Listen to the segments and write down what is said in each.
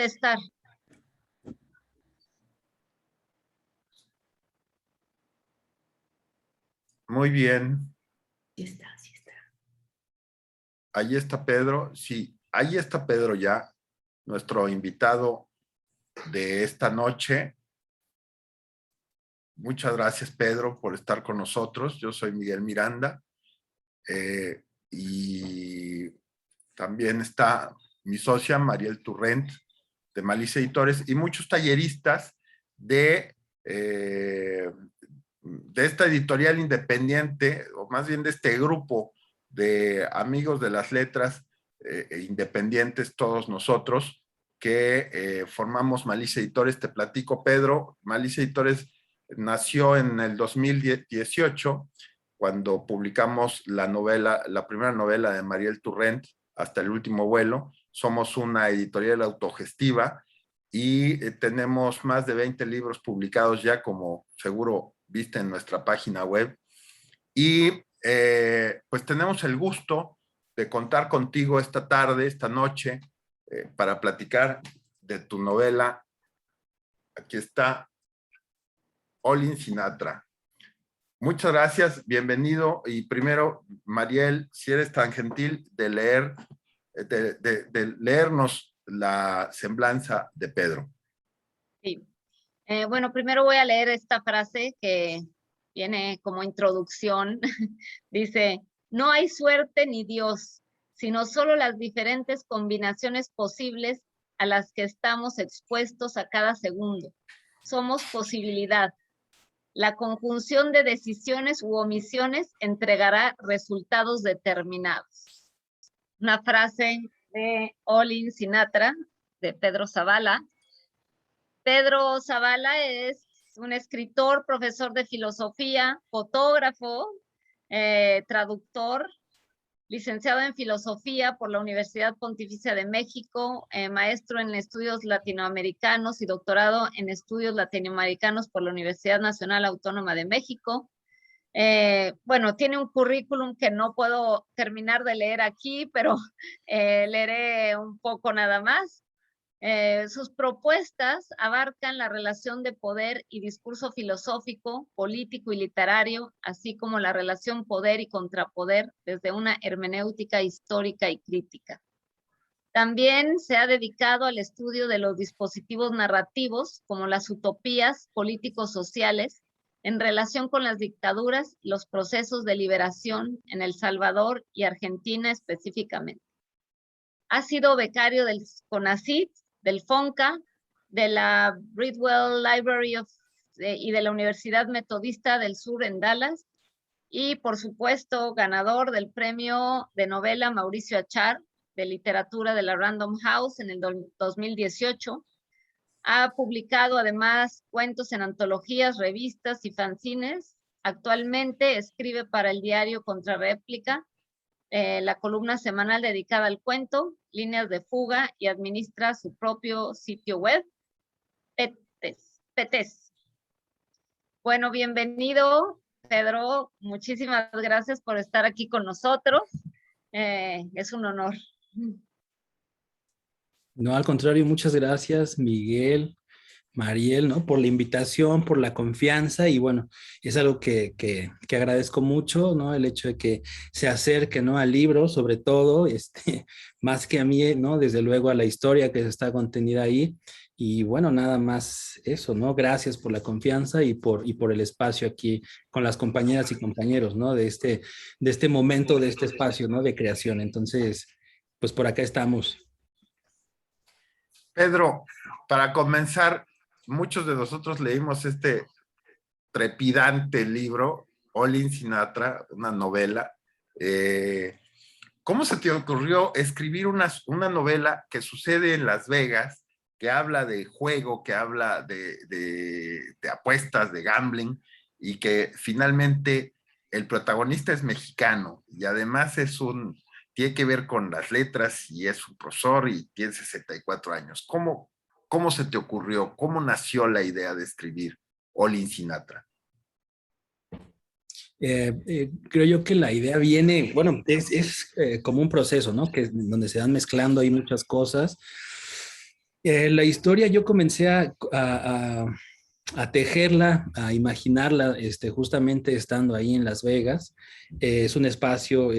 estar. Muy bien. Sí está, sí está. Ahí está Pedro. Sí, ahí está Pedro ya, nuestro invitado de esta noche. Muchas gracias, Pedro, por estar con nosotros. Yo soy Miguel Miranda. Y también está mi socia, Mariel Turrent, de Malicia Editores, y muchos talleristas de esta editorial independiente, o más bien de este grupo de amigos de las letras independientes, todos nosotros, que formamos Malicia Editores. Te platico, Pedro. Malicia Editores nació en el 2018, cuando publicamos la primera novela de Mariel Turrent, Hasta el último vuelo. Somos una editorial autogestiva y tenemos más de 20 libros publicados ya, como seguro viste en nuestra página web. Y pues tenemos el gusto de contar contigo esta tarde, esta noche, para platicar de tu novela. Aquí está, All Sinatra. Muchas gracias, bienvenido. Y primero, Mariel, si eres tan gentil de leernos la semblanza de Pedro. Sí. Bueno, primero voy a leer esta frase que viene como introducción. Dice: no hay suerte ni Dios, sino solo las diferentes combinaciones posibles a las que estamos expuestos a cada segundo. Somos posibilidad. La conjunción de decisiones u omisiones entregará resultados determinados. Una frase de All Sinatra, de Pedro Zavala. Pedro Zavala es un escritor, profesor de filosofía, fotógrafo, traductor, licenciado en filosofía por la Universidad Pontificia de México, maestro en estudios latinoamericanos y doctorado en estudios latinoamericanos por la Universidad Nacional Autónoma de México. Bueno, tiene un currículum que no puedo terminar de leer aquí, pero leeré un poco nada más. Sus propuestas abarcan la relación de poder y discurso filosófico, político y literario, así como la relación poder y contrapoder desde una hermenéutica histórica y crítica. También se ha dedicado al estudio de los dispositivos narrativos, como las utopías políticos-sociales, en relación con las dictaduras y los procesos de liberación en El Salvador y Argentina específicamente. Ha sido becario del CONACYT, del FONCA, de la Bridwell Library y de la Universidad Metodista del Sur en Dallas, y por supuesto ganador del premio de novela Mauricio Achar de literatura de la Random House en el 2018. Ha publicado además cuentos en antologías, revistas y fanzines. Actualmente escribe para el diario Contrarréplica, la columna semanal dedicada al cuento, Líneas de Fuga, y administra su propio sitio web, Petes. Bueno, bienvenido, Pedro. Muchísimas gracias por estar aquí con nosotros. Es un honor. No, al contrario, muchas gracias, Miguel, Mariel, ¿no? Por la invitación, por la confianza y bueno, es algo que agradezco mucho, ¿no? El hecho de que se acerque, ¿no? Al libro, sobre todo, más que a mí, ¿no? Desde luego a la historia que está contenida ahí y bueno, nada más eso, ¿no? Gracias por la confianza y por el espacio aquí con las compañeras y compañeros, ¿no? De este momento, de este espacio, ¿no? De creación. Entonces, pues por acá estamos. Pedro, para comenzar, muchos de nosotros leímos este trepidante libro, All Sinatra, una novela. ¿Cómo se te ocurrió escribir una novela que sucede en Las Vegas, que habla de juego, que habla de apuestas, de gambling, y que finalmente el protagonista es mexicano y además tiene que ver con las letras y es un profesor y tiene 64 años? ¿Cómo se te ocurrió? ¿Cómo nació la idea de escribir All Sinatra? Creo yo que la idea viene, bueno, es como un proceso, ¿no? Donde se van mezclando ahí muchas cosas. La historia yo comencé a tejerla, a imaginarla, justamente estando ahí en Las Vegas. Es un espacio,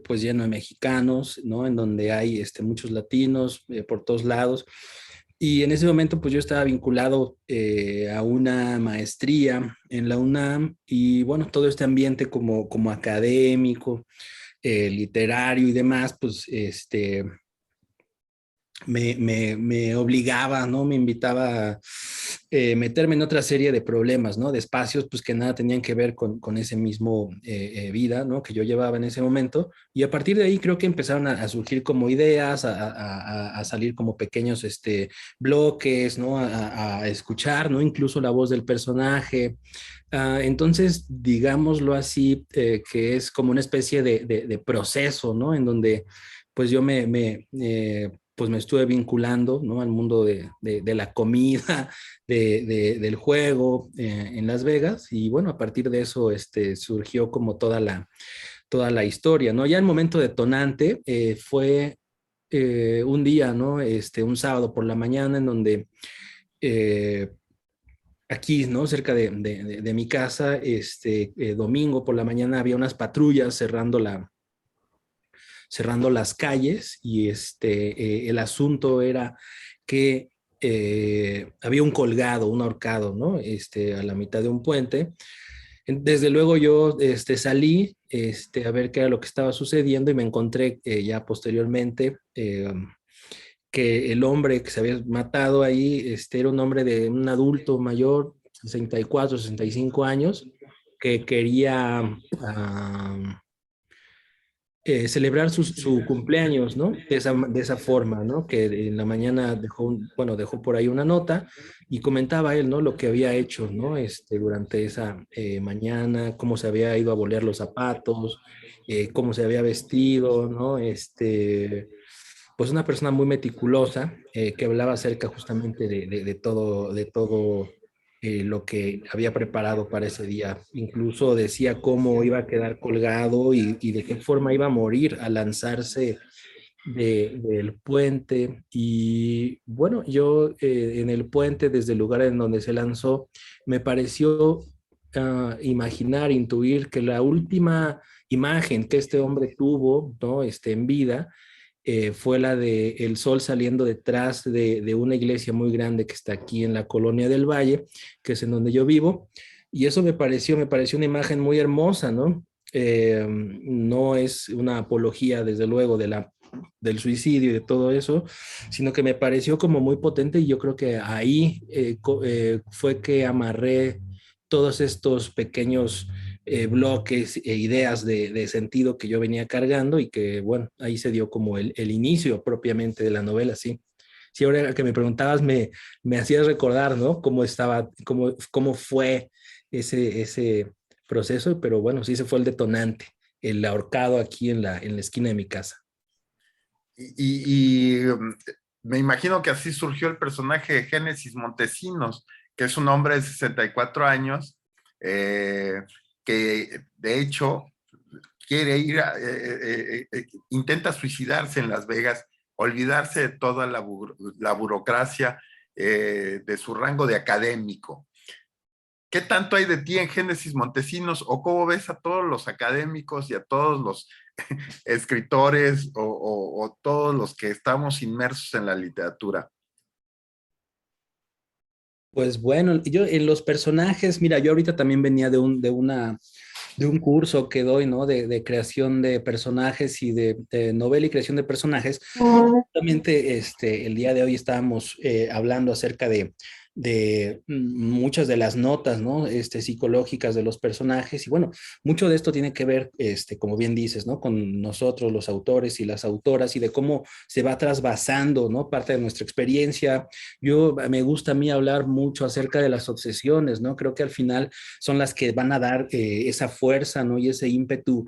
pues lleno de mexicanos, ¿no? En donde hay, muchos latinos por todos lados. Y en ese momento, pues yo estaba vinculado a una maestría en la UNAM y bueno, todo este ambiente como académico, literario y demás, pues me obligaba, ¿no? Me invitaba a meterme en otra serie de problemas, ¿no? De espacios, pues que nada tenían que ver con ese mismo vida, ¿no? Que yo llevaba en ese momento. Y a partir de ahí creo que empezaron a surgir como ideas, a salir como pequeños bloques, ¿no? A escuchar, ¿no? Incluso la voz del personaje. Entonces, digámoslo así, que es como una especie de proceso, ¿no? En donde pues yo pues me estuve vinculando, ¿no? Al mundo de la comida, del juego en Las Vegas y bueno, a partir de eso surgió como toda la historia, ¿no? Ya el momento detonante fue un día, ¿no? Un sábado por la mañana en donde eh, aquí, ¿no? Cerca de mi casa, domingo por la mañana había unas patrullas cerrando las calles y el asunto era que había un colgado, un ahorcado, ¿no? A la mitad de un puente. Desde luego yo salí a ver qué era lo que estaba sucediendo y me encontré ya posteriormente que el hombre que se había matado ahí era un hombre de un adulto mayor, 64, 65 años, que quería celebrar su cumpleaños, ¿no? De esa forma, ¿no? Que en la mañana bueno, dejó por ahí una nota y comentaba él, ¿no? Lo que había hecho, ¿no? Durante esa mañana, cómo se había ido a bolear los zapatos, cómo se había vestido, ¿no? Pues una persona muy meticulosa que hablaba acerca justamente de todo lo que había preparado para ese día. Incluso decía cómo iba a quedar colgado y de qué forma iba a morir al lanzarse del puente. Y bueno, yo en el puente, desde el lugar en donde se lanzó, me pareció imaginar, intuir que la última imagen que este hombre tuvo, ¿no? En vida, fue la de el sol saliendo detrás de una iglesia muy grande que está aquí en la colonia del Valle, que es en donde yo vivo. Y eso me pareció una imagen muy hermosa, ¿no? No es una apología, desde luego, del suicidio y de todo eso, sino que me pareció como muy potente y yo creo que ahí fue que amarré todos estos pequeños bloques e ideas de sentido que yo venía cargando y que, bueno, ahí se dio como el inicio propiamente de la novela, sí. Sí, ahora que me preguntabas me hacías recordar, ¿no? Cómo estaba, cómo fue ese proceso, pero bueno, sí, se fue el detonante, el ahorcado aquí en la esquina de mi casa. Me imagino que así surgió el personaje de Génesis Montesinos, que es un hombre de 64 años, que de hecho quiere ir intenta suicidarse en Las Vegas, olvidarse de toda la burocracia de su rango de académico. ¿Qué tanto hay de ti en Génesis Montesinos o cómo ves a todos los académicos y a todos los escritores o todos los que estamos inmersos en la literatura? Pues bueno, yo en los personajes, mira, yo ahorita también venía de un curso que doy, ¿no? De creación de personajes y de novela y creación de personajes. Justamente el día de hoy estábamos hablando acerca de muchas de las notas, ¿no? Psicológicas de los personajes y bueno, mucho de esto tiene que ver, como bien dices, ¿no? Con nosotros, los autores y las autoras y de cómo se va trasvasando, ¿no? Parte de nuestra experiencia. Me gusta a mí hablar mucho acerca de las obsesiones, ¿no? Creo que al final son las que van a dar esa fuerza, ¿no? Y ese ímpetu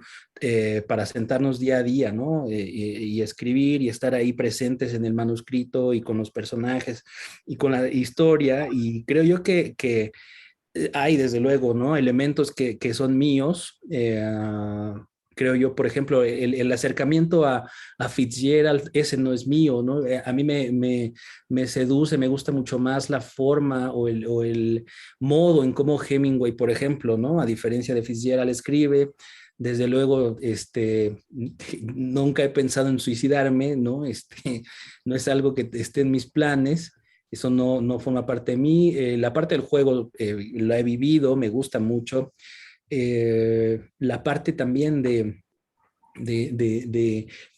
para sentarnos día a día, ¿no? Y escribir y estar ahí presentes en el manuscrito y con los personajes y con la historia. Y creo yo que hay, desde luego, ¿no? Elementos que son míos. creo yo. Por ejemplo, el acercamiento a Fitzgerald, ese no es mío, ¿no? A mí me seduce, me gusta mucho más la forma o el modo en cómo Hemingway, por ejemplo, ¿no? A diferencia de Fitzgerald, escribe. Desde luego, nunca he pensado en suicidarme, ¿no? No es algo que esté en mis planes. Eso no forma parte de mí. La parte del juego la he vivido, me gusta mucho. La parte también de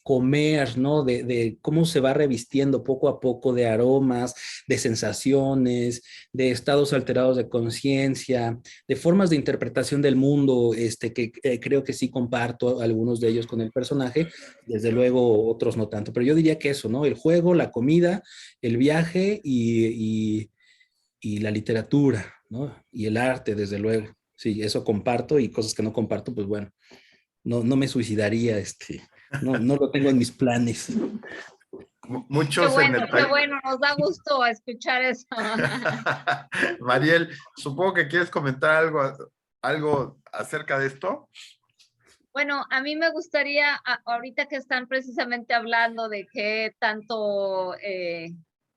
comer, ¿no? De cómo se va revistiendo poco a poco de aromas, de sensaciones, de estados alterados de conciencia, de formas de interpretación del mundo, que creo que sí comparto algunos de ellos con el personaje, desde luego otros no tanto, pero yo diría que eso, ¿no? El juego, la comida, el viaje y la literatura, ¿no? Y el arte, desde luego. Sí, eso comparto y cosas que no comparto, pues bueno, no me suicidaría, no lo tengo en mis planes. Muchos en el qué país. bueno, nos da gusto escuchar eso. Mariel, supongo que quieres comentar algo acerca de esto. Bueno, a mí me gustaría, ahorita que están precisamente hablando de qué tanto,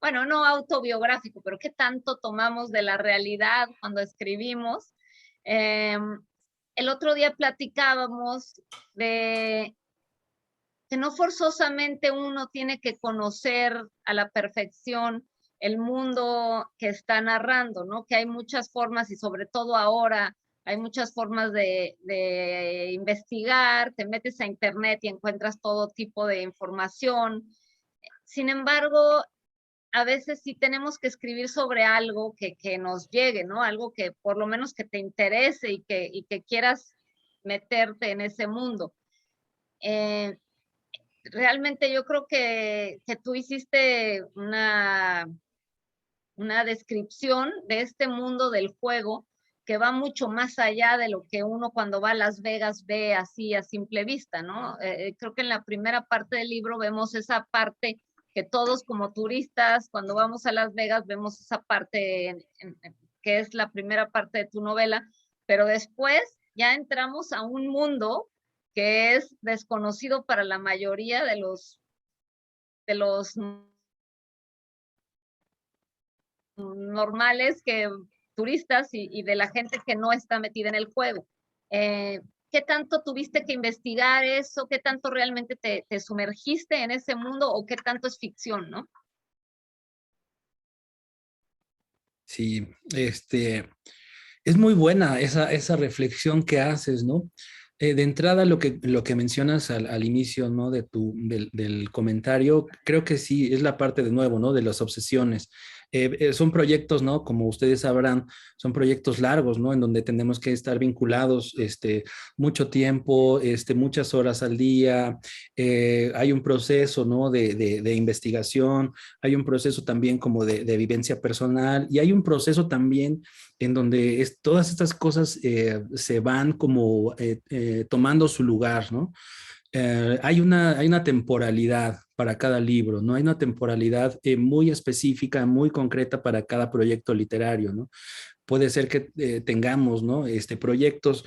bueno, no autobiográfico, pero qué tanto tomamos de la realidad cuando escribimos. El otro día platicábamos de que no forzosamente uno tiene que conocer a la perfección el mundo que está narrando, ¿no? Que hay muchas formas y sobre todo ahora hay muchas formas de investigar, te metes a internet y encuentras todo tipo de información. Sin embargo, a veces sí tenemos que escribir sobre algo que nos llegue, ¿no? Algo que por lo menos que te interese y que quieras meterte en ese mundo. Realmente yo creo que tú hiciste una descripción de este mundo del juego que va mucho más allá de lo que uno cuando va a Las Vegas ve así a simple vista, ¿no? Creo que en la primera parte del libro vemos esa parte que todos como turistas, cuando vamos a Las Vegas, vemos esa parte que es la primera parte de tu novela, pero después ya entramos a un mundo que es desconocido para la mayoría de los normales turistas y de la gente que no está metida en el juego. ¿Qué tanto tuviste que investigar eso? ¿Qué tanto realmente te sumergiste en ese mundo o qué tanto es ficción, no? Sí, es muy buena esa reflexión que haces, ¿no? De entrada, lo que mencionas al inicio, ¿no? Del comentario, creo que sí, es la parte de nuevo, ¿no? De las obsesiones. Son proyectos, ¿no? Como ustedes sabrán, son proyectos largos, ¿no? En donde tenemos que estar vinculados, mucho tiempo, muchas horas al día. Hay un proceso, ¿no? De investigación, hay un proceso también como de vivencia personal y hay un proceso también en donde todas estas cosas se van como tomando su lugar, ¿no? Hay una temporalidad para cada libro, ¿no? Hay una temporalidad muy específica, muy concreta para cada proyecto literario, ¿no? Puede ser que tengamos, ¿no? Proyectos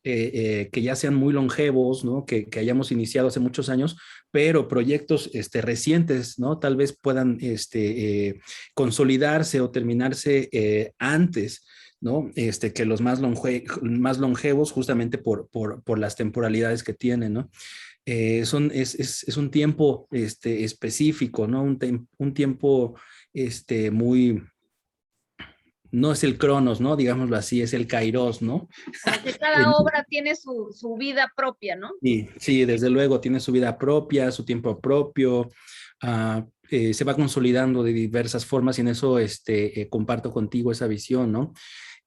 que ya sean muy longevos, ¿no? Que hayamos iniciado hace muchos años, pero proyectos recientes, ¿no? Tal vez puedan consolidarse o terminarse antes, ¿no? Que los más longevos justamente por las temporalidades que tienen, ¿no? Es un tiempo específico, ¿no? Un tiempo muy, no es el Cronos, ¿no? Digámoslo así, es el Kairos, ¿no? Como que cada obra tiene su vida propia, ¿no? Sí, sí, desde luego, tiene su vida propia, su tiempo propio, se va consolidando de diversas formas y en eso comparto contigo esa visión, ¿no?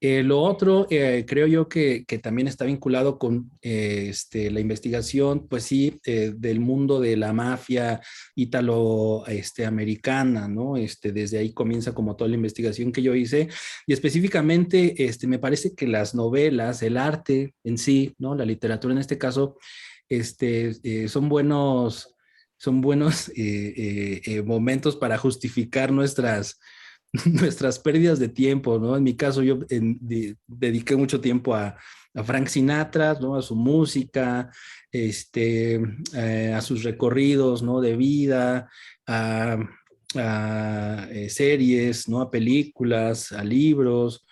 Lo otro, creo yo que también está vinculado con la investigación, pues sí, del mundo de la mafia ítalo-americana, ¿no? Desde ahí comienza como toda la investigación que yo hice y específicamente me parece que las novelas, el arte en sí, ¿no? La literatura en este caso, son buenos momentos para justificar nuestras pérdidas de tiempo, ¿no? En mi caso, yo dediqué mucho tiempo a a Frank Sinatra, ¿no? A su música, a sus recorridos, ¿no? De vida, a, series, ¿no? A películas, a libros.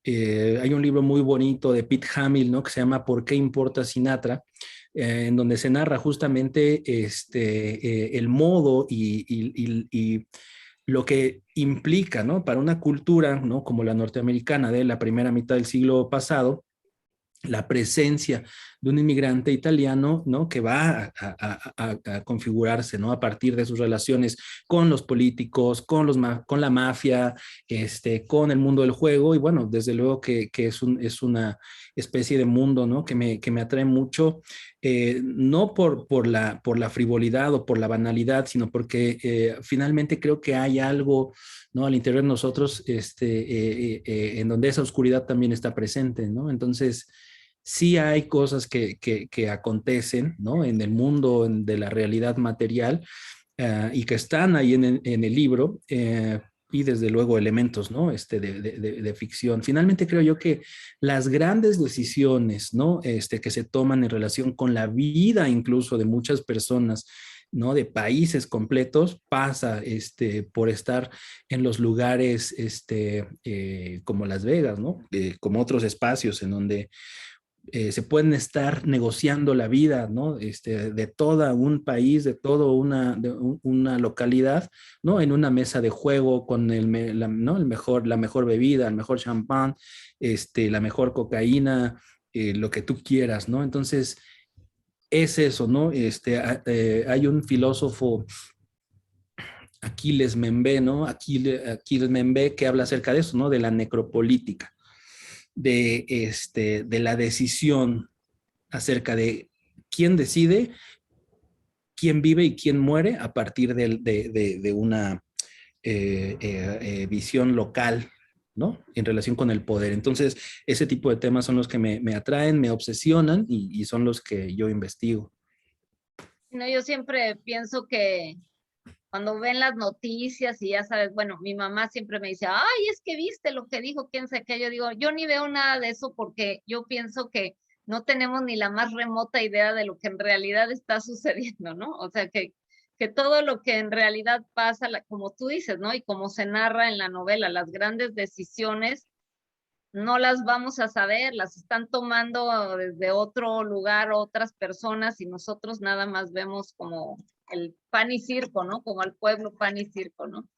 Hay un libro muy bonito de Pete Hamill, ¿no? Que se llama ¿Por qué importa Sinatra? En donde se narra justamente el modo y lo que implica, ¿no? Para una cultura, ¿no? Como la norteamericana de la primera mitad del siglo pasado, la presencia de un inmigrante italiano, ¿no? Que va a configurarse, ¿no? A partir de sus relaciones con los políticos, con la mafia, con el mundo del juego, y bueno, desde luego que es una especie de mundo, ¿no? Que me atrae mucho, no por la frivolidad o por la banalidad, sino porque finalmente creo que hay algo, ¿no? Al interior de nosotros, en donde esa oscuridad también está presente, ¿no? Entonces, sí hay cosas que acontecen, ¿no? En el mundo de la realidad material, y que están ahí en el libro, y desde luego elementos, ¿no? De ficción. Finalmente creo yo que las grandes decisiones, ¿no? Que se toman en relación con la vida incluso de muchas personas, ¿no? De países completos, pasa por estar en los lugares como Las Vegas, ¿no? Como otros espacios en donde se pueden estar negociando la vida, ¿no? De todo un país, de toda una localidad, ¿no? En una mesa de juego con ¿no? La mejor bebida, el mejor champán, la mejor cocaína, lo que tú quieras, ¿no? Entonces, es eso, ¿no? Hay un filósofo, Aquiles Membe, ¿no? Aquiles Membe, que habla acerca de eso, ¿no? De la necropolítica, de la decisión acerca de quién decide, quién vive y quién muere a partir de una visión local, ¿no? En relación con el poder. Entonces, ese tipo de temas son los que me atraen, me obsesionan y son los que yo investigo. No, yo siempre pienso que cuando ven las noticias y ya sabes, bueno, mi mamá siempre me dice, ay, es que viste lo que dijo, quién sabe qué. Yo digo, yo ni veo nada de eso porque yo pienso que no tenemos ni la más remota idea de lo que en realidad está sucediendo, ¿no? O sea, que todo lo que en realidad pasa, como tú dices, ¿no? Y como se narra en la novela, las grandes decisiones no las vamos a saber, las están tomando desde otro lugar otras personas y nosotros nada más vemos como el pan y circo, ¿no? Como al pueblo pan y circo, ¿no? Por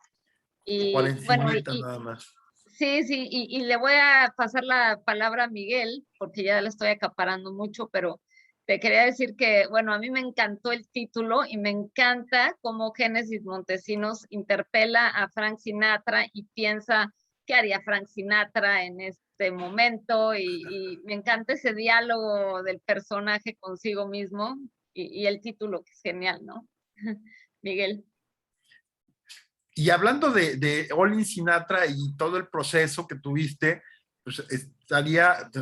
Y bueno, encimita nada más. sí, sí, y le voy a pasar la palabra a Miguel, porque ya le estoy acaparando mucho, pero te quería decir que, bueno, a mí me encantó el título y me encanta cómo Génesis Montesinos interpela a Frank Sinatra y piensa qué haría Frank Sinatra en este momento y me encanta ese diálogo del personaje consigo mismo y el título que es genial, ¿no? Miguel. Y hablando de Olin Sinatra y todo el proceso que tuviste, pues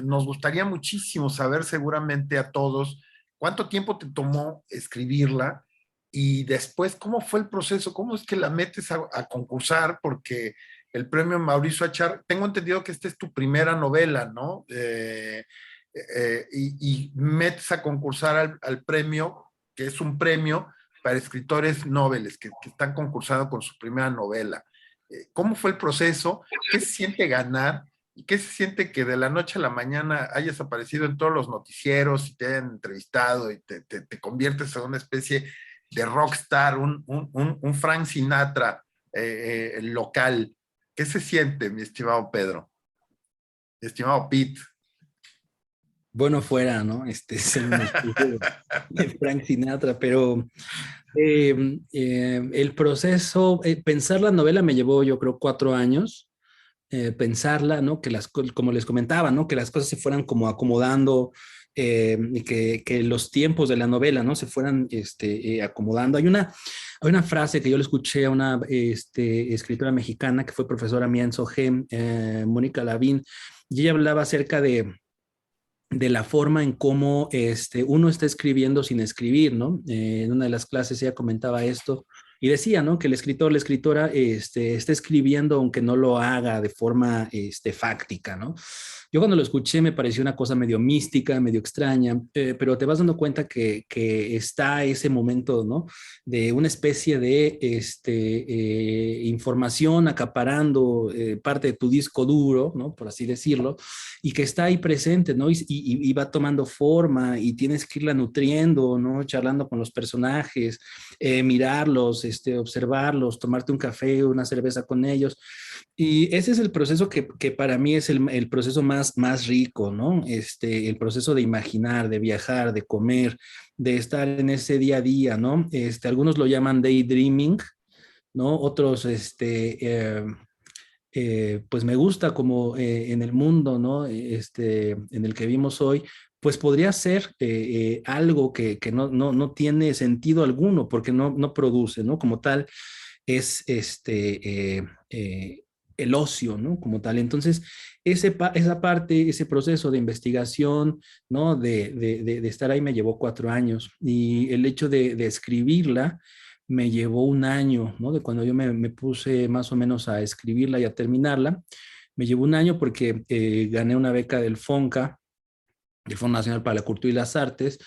nos gustaría muchísimo saber seguramente a todos cuánto tiempo te tomó escribirla y después cómo fue el proceso, cómo es que la metes a concursar, porque el premio Mauricio Achar, tengo entendido que esta es tu primera novela, ¿no? Y metes a concursar al premio, que es un premio para escritores noveles que están concursando con su primera novela. ¿Cómo fue el proceso? ¿Qué se siente ganar? ¿Y qué se siente que de la noche a la mañana hayas aparecido en todos los noticieros y te hayan entrevistado y te conviertes en una especie de rockstar, un Frank Sinatra local? ¿Qué se siente, mi estimado Pedro? Mi estimado Pete. Bueno, fuera, ¿no? Ser una especie de Frank Sinatra, pero el proceso, pensar la novela me llevó, yo creo, 4 años. Pensarla, ¿no? Como les comentaba, ¿no? Que las cosas se fueran como acomodando, y que los tiempos de la novela, ¿no? Se fueran acomodando. Hay una frase que yo le escuché a una escritora mexicana que fue profesora mía en SOGEM, Mónica Lavín, y ella hablaba acerca de la forma en cómo uno está escribiendo sin escribir, ¿no? En una de las clases ella comentaba esto Y decía, ¿no? Que el escritor, la escritora, está escribiendo aunque no lo haga de forma fáctica, ¿no? Yo cuando lo escuché me pareció una cosa medio mística, medio extraña, pero te vas dando cuenta que está ese momento, ¿no? De una especie de información acaparando parte de tu disco duro, ¿no? Por así decirlo, y que está ahí presente, ¿no? Y va tomando forma y tienes que irla nutriendo, ¿no? Charlando con los personajes, mirarlos, observarlos, tomarte un café, una cerveza con ellos. Y ese es el proceso que para mí es el proceso más rico, ¿no? El proceso de imaginar, de viajar, de comer, de estar en ese día a día, ¿no? Algunos lo llaman daydreaming, ¿no? Otros, pues me gusta como en el mundo, ¿no? En el que vivimos hoy, pues podría ser algo que no tiene sentido alguno porque no produce, ¿no? Como tal, es el ocio, ¿no? Como tal. Entonces, esa parte, ese proceso de investigación, ¿no? De estar ahí me llevó 4 años y el hecho de escribirla me llevó un año, ¿no? De cuando yo me puse más o menos a escribirla y a terminarla, me llevó un año porque gané una beca del FONCA, del Fondo Nacional para la Cultura y las Artes,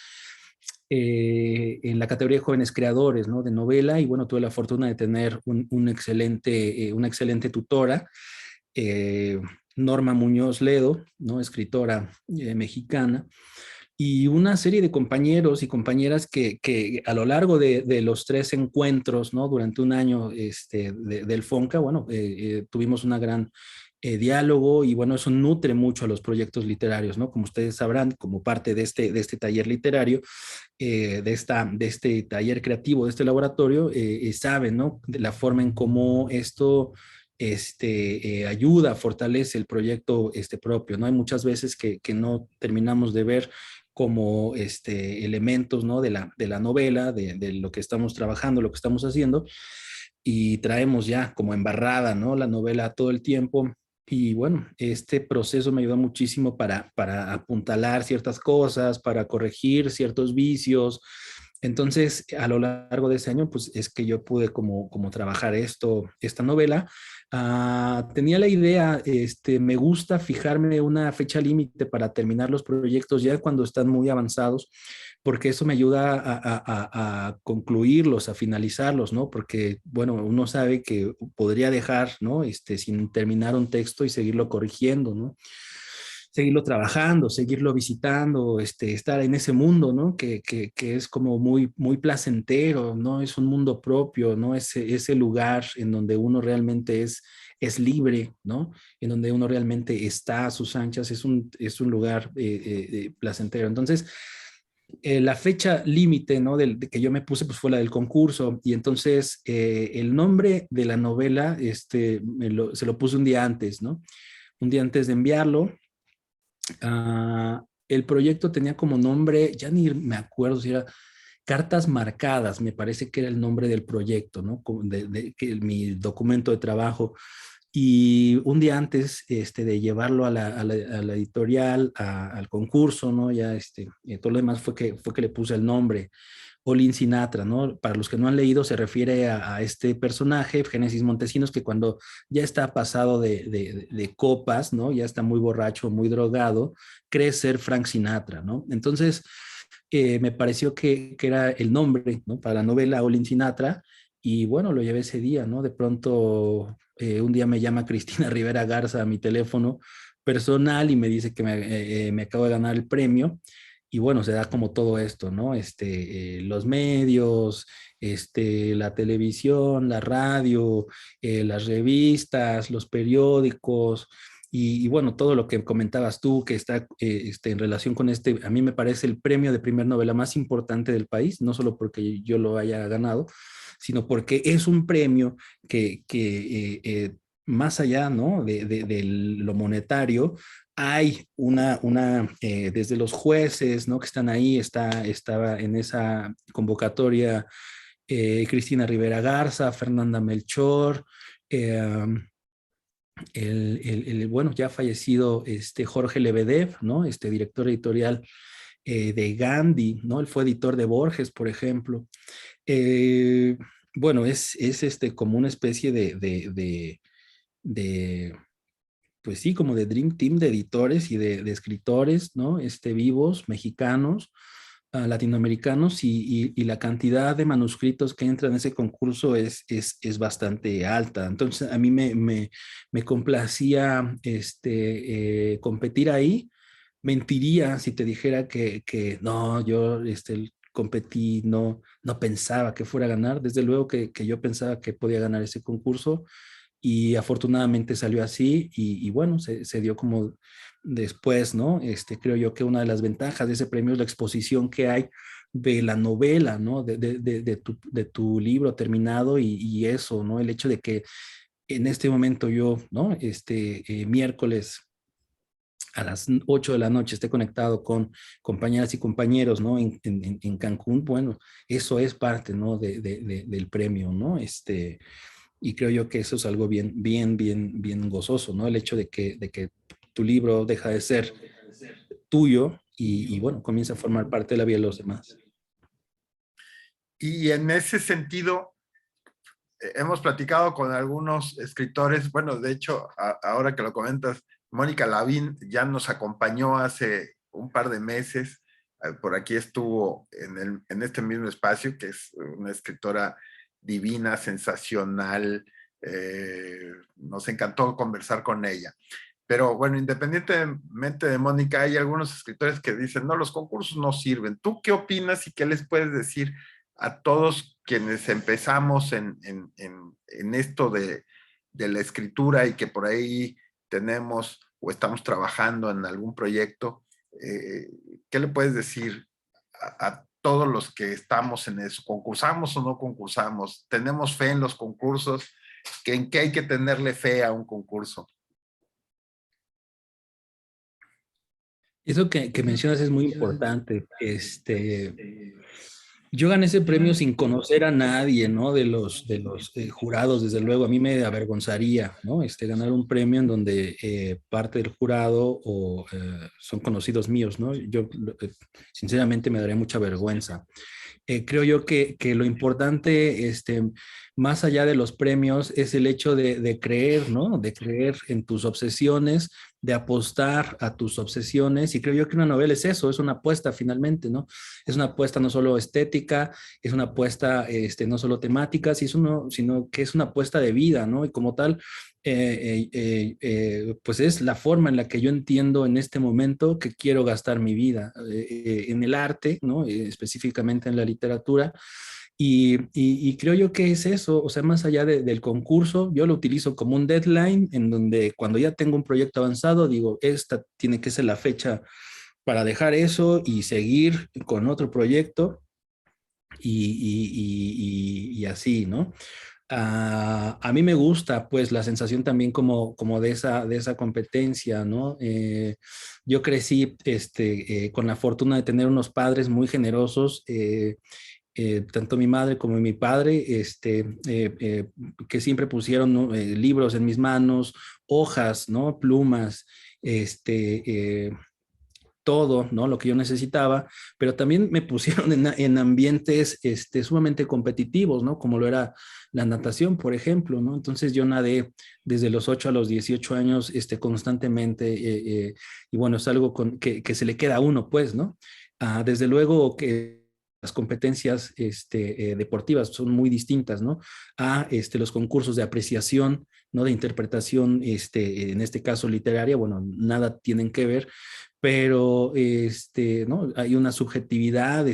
en la categoría de jóvenes creadores, ¿no? De novela, y bueno, tuve la fortuna de tener una excelente tutora, eh, Norma Muñoz Ledo, ¿no? Escritora mexicana, y una serie de compañeros y compañeras que a lo largo de los 3 encuentros, ¿no? Durante un año del FONCA, bueno, tuvimos una gran diálogo y bueno, eso nutre mucho a los proyectos literarios, ¿no? Como ustedes sabrán, como parte de este taller literario, de este taller creativo, de este laboratorio, saben, ¿no? De la forma en cómo esto ayuda, fortalece el proyecto propio, ¿no? Hay muchas veces que no terminamos de ver como elementos, ¿no? De la novela, de lo que estamos trabajando, lo que estamos haciendo, y traemos ya como embarrada, ¿no? La novela todo el tiempo. Y bueno, este proceso me ayudó muchísimo para apuntalar ciertas cosas, para corregir ciertos vicios. Entonces, a lo largo de ese año, pues es que yo pude como trabajar esta novela. Tenía la idea, me gusta fijarme una fecha límite para terminar los proyectos ya cuando están muy avanzados, porque eso me ayuda a concluirlos, a finalizarlos, ¿no? Porque, bueno, uno sabe que podría dejar, ¿no? Sin terminar un texto y seguirlo corrigiendo, ¿no? Seguirlo trabajando, seguirlo visitando, estar en ese mundo, ¿no? Que es como muy placentero, ¿no? Es un mundo propio, ¿no? Ese lugar en donde uno realmente es libre, ¿no? En donde uno realmente está a sus anchas, es un lugar placentero. Entonces, la fecha límite, ¿no? De que yo me puse, pues fue la del concurso, y entonces el nombre de la novela, se lo puse un día antes, ¿no? Un día antes de enviarlo. El proyecto tenía como nombre, ya ni me acuerdo si era Cartas Marcadas, me parece que era el nombre del proyecto, ¿no? Mi documento de trabajo. Y un día antes de llevarlo a la editorial, al concurso, ¿no? Ya todo lo demás fue que le puse el nombre. Olin Sinatra, ¿no? Para los que no han leído, se refiere a este personaje, Génesis Montesinos, que cuando ya está pasado de copas, ¿no? Ya está muy borracho, muy drogado, cree ser Frank Sinatra, ¿no? Entonces, me pareció que era el nombre, ¿no? Para la novela Olin Sinatra, y bueno, lo llevé ese día, ¿no? De pronto, un día me llama Cristina Rivera Garza a mi teléfono personal y me dice que me acabo de ganar el premio. Y bueno, se da como todo esto, ¿no? Los medios, la televisión, la radio, las revistas, los periódicos, y bueno, todo lo que comentabas tú que está en relación con a mí me parece el premio de primer novela más importante del país, no solo porque yo lo haya ganado, sino porque es un premio que más allá, ¿no? De lo monetario, hay desde los jueces, ¿no? Que están ahí, estaba en esa convocatoria Cristina Rivera Garza, Fernanda Melchor, eh, bueno, ya fallecido Jorge Lebedev, ¿no? Director editorial de Gandhi, ¿no? Él fue editor de Borges, por ejemplo. Eh, bueno, es como una especie de, pues sí, como de Dream Team de editores y de escritores, ¿no? Vivos, mexicanos, latinoamericanos, y la cantidad de manuscritos que entran en ese concurso es bastante alta. Entonces, a mí me complacía competir ahí. Mentiría si te dijera que no, yo competí, no pensaba que fuera a ganar. Desde luego que yo pensaba que podía ganar ese concurso, y afortunadamente salió así, y bueno, se dio como después, ¿no? Creo yo que una de las ventajas de ese premio es la exposición que hay de la novela, ¿no? De tu libro terminado, y eso, ¿no? El hecho de que en este momento yo, ¿no? Miércoles a las 8 de la noche esté conectado con compañeras y compañeros, ¿no? En Cancún, bueno, eso es parte, ¿no? Del premio, ¿no? Y creo yo que eso es algo bien gozoso, ¿no? El hecho de que tu libro deja de ser tuyo, y bueno, comienza a formar parte de la vida de los demás. Y en ese sentido, hemos platicado con algunos escritores, bueno, de hecho, ahora que lo comentas, Mónica Lavín ya nos acompañó hace un par de meses, por aquí estuvo en este mismo espacio, que es una escritora divina, sensacional, nos encantó conversar con ella. Pero bueno, independientemente de Mónica, hay algunos escritores que dicen, no, los concursos no sirven. ¿Tú qué opinas y qué les puedes decir a todos quienes empezamos en esto de la escritura y que por ahí tenemos o estamos trabajando en algún proyecto? ¿Qué le puedes decir a todos los que estamos en eso? ¿Concursamos o no concursamos? ¿Tenemos fe en los concursos? ¿En qué hay que tenerle fe a un concurso? Eso que mencionas es muy importante. Yo gané ese premio sin conocer a nadie, ¿no? De los jurados, desde luego. A mí me avergonzaría, ¿no? Ganar un premio en donde parte del jurado son conocidos míos, ¿no? Yo, sinceramente, me daría mucha vergüenza. Creo yo que lo importante, más allá de los premios, es el hecho de creer, ¿no? De creer en tus obsesiones, de apostar a tus obsesiones. Y creo yo que una novela es eso, es una apuesta finalmente, ¿no? Es una apuesta no solo estética, es una apuesta no solo temática, sino que es una apuesta de vida, ¿no? Y como tal, pues es la forma en la que yo entiendo en este momento que quiero gastar mi vida, en el arte, ¿no? Específicamente en la literatura. Y creo yo que es eso, o sea, más allá del concurso, yo lo utilizo como un deadline en donde cuando ya tengo un proyecto avanzado, digo, esta tiene que ser la fecha para dejar eso y seguir con otro proyecto, y así, ¿no? A mí me gusta pues la sensación también como de esa competencia, ¿no? Yo crecí con la fortuna de tener unos padres muy generosos, tanto mi madre como mi padre, que siempre pusieron, ¿no? Libros en mis manos, hojas, ¿no? Plumas, todo, ¿no? Lo que yo necesitaba, pero también me pusieron en ambientes sumamente competitivos, ¿no? Como lo era la natación, por ejemplo, ¿no? Entonces yo nadé desde los 8 a los 18 años constantemente, y bueno, es algo que se le queda a uno, pues, ¿no? Desde luego que las competencias deportivas son muy distintas, ¿no? Los concursos de apreciación, ¿no? De interpretación, en este caso literaria, bueno, nada tienen que ver, pero ¿no? Hay una subjetividad,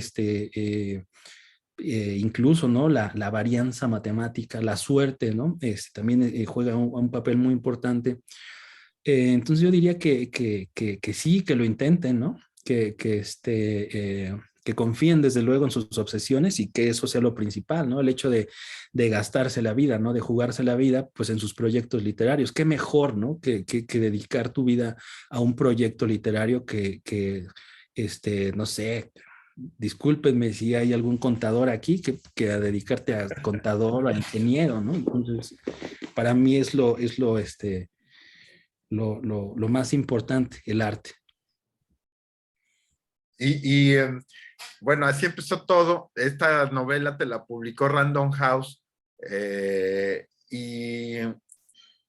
incluso, ¿no? La varianza matemática, la suerte, ¿no? También juega un papel muy importante. Entonces yo diría que sí, que lo intenten, ¿no? Que confíen desde luego en sus obsesiones, y que eso sea lo principal, ¿no? El hecho de gastarse la vida, ¿no? De jugarse la vida, pues en sus proyectos literarios. Qué mejor, ¿no? Que dedicar tu vida a un proyecto literario no sé, discúlpenme si hay algún contador aquí, que a dedicarte a contador, a ingeniero, ¿no? Entonces, para mí lo más importante, el arte. Y bueno, así empezó todo. Esta novela te la publicó Random House Y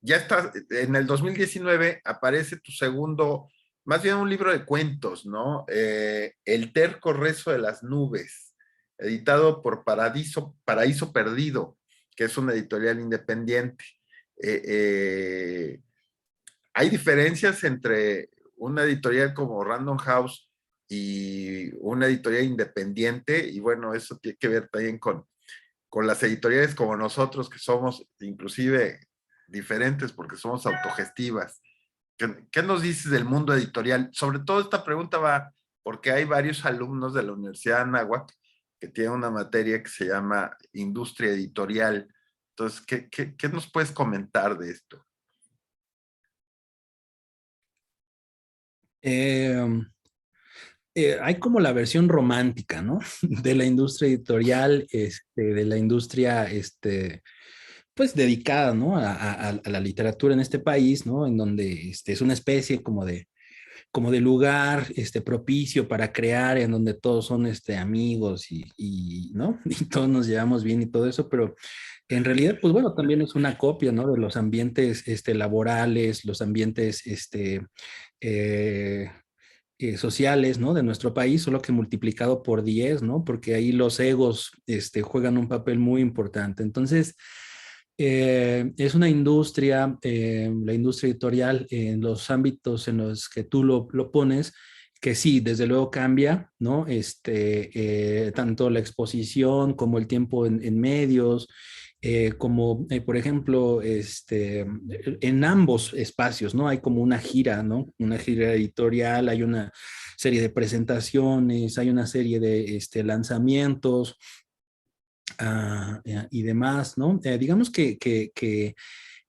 ya está, en el 2019 aparece tu segundo, más bien un libro de cuentos, ¿no? El terco rezo de las nubes, editado por Paraíso Perdido, que es una editorial independiente. Eh, eh, hay diferencias entre una editorial como Random House y una editorial independiente, y bueno, eso tiene que ver también con las editoriales como nosotros, que somos inclusive diferentes porque somos autogestivas. ¿Qué nos dices del mundo editorial? Sobre todo esta pregunta va porque hay varios alumnos de la Universidad de Anáhuac que tienen una materia que se llama industria editorial. Entonces, ¿qué nos puedes comentar de esto? Hay como la versión romántica, ¿no? De la industria editorial, de la industria, pues dedicada, ¿no? A la literatura en este país, ¿no? En donde es una especie como de lugar propicio para crear, en donde todos son amigos ¿no? Y todos nos llevamos bien y todo eso, pero en realidad, pues bueno, también es una copia, ¿no? De los ambientes laborales, los ambientes eh, sociales, ¿no? De nuestro país, solo que multiplicado por 10, ¿no? Porque ahí los egos juegan un papel muy importante. Entonces, es una industria, la industria editorial, en los ámbitos en los que tú lo pones, que sí, desde luego cambia, ¿no? Tanto la exposición como el tiempo en medios, como por ejemplo, en ambos espacios, ¿no? Hay como una gira, ¿no? Una gira editorial, hay una serie de presentaciones, hay una serie de lanzamientos, y demás, ¿no? Digamos que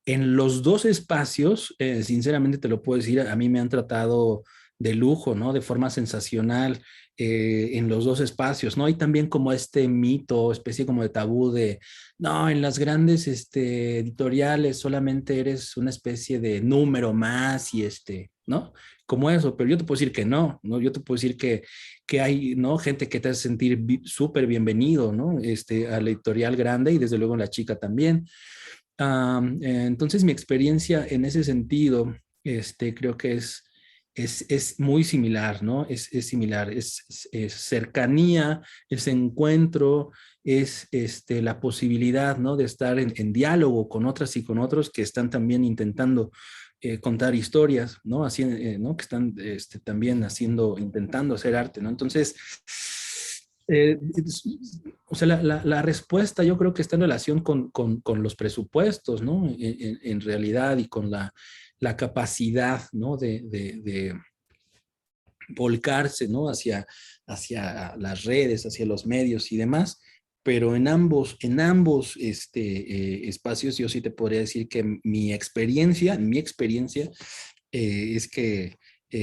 en los dos espacios, sinceramente te lo puedo decir, a mí me han tratado de lujo, ¿no? De forma sensacional, en los dos espacios, ¿no? Hay también como este mito, especie como de tabú de, no, en las grandes editoriales solamente eres una especie de número más y ¿no? Como eso, pero yo te puedo decir que no, ¿no? Yo te puedo decir que hay, ¿no? Gente que te hace sentir súper bienvenido, ¿no? A la editorial grande y desde luego la chica también. Entonces mi experiencia en ese sentido, creo que es muy similar, ¿no? Es similar, es cercanía, es encuentro, es la posibilidad, ¿no? De estar en diálogo con otras y con otros que están también intentando contar historias, ¿no? Así, ¿no? Que están también intentando hacer arte, ¿no? Entonces, o sea, la respuesta yo creo que está en relación con los presupuestos, ¿no? En realidad y con la capacidad, ¿no? De volcarse, ¿no? Hacia las redes, hacia los medios y demás. Pero en ambos espacios yo sí te podría decir que mi experiencia es que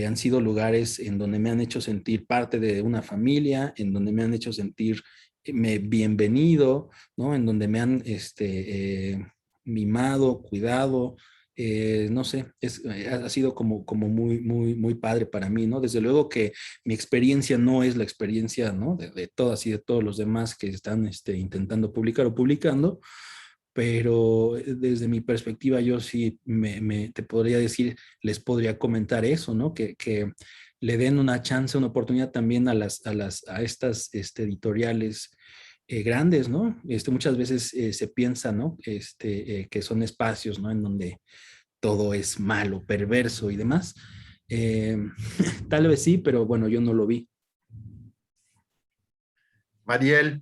han sido lugares en donde me han hecho sentir parte de una familia, en donde me han hecho sentir bienvenido, ¿no? En donde me han mimado, cuidado, no sé, ha sido como muy, muy, muy padre para mí, ¿no? Desde luego que mi experiencia no es la experiencia, ¿no? De todas y de todos los demás que están intentando publicar o publicando, pero desde mi perspectiva yo sí te podría decir, les podría comentar eso, ¿no? Que le den una chance, una oportunidad también a estas editoriales grandes, ¿no? Muchas veces se piensa, ¿no? Que son espacios, ¿no? En donde todo es malo, perverso y demás. Eh, Tal vez sí, pero bueno, yo no lo vi. Mariel,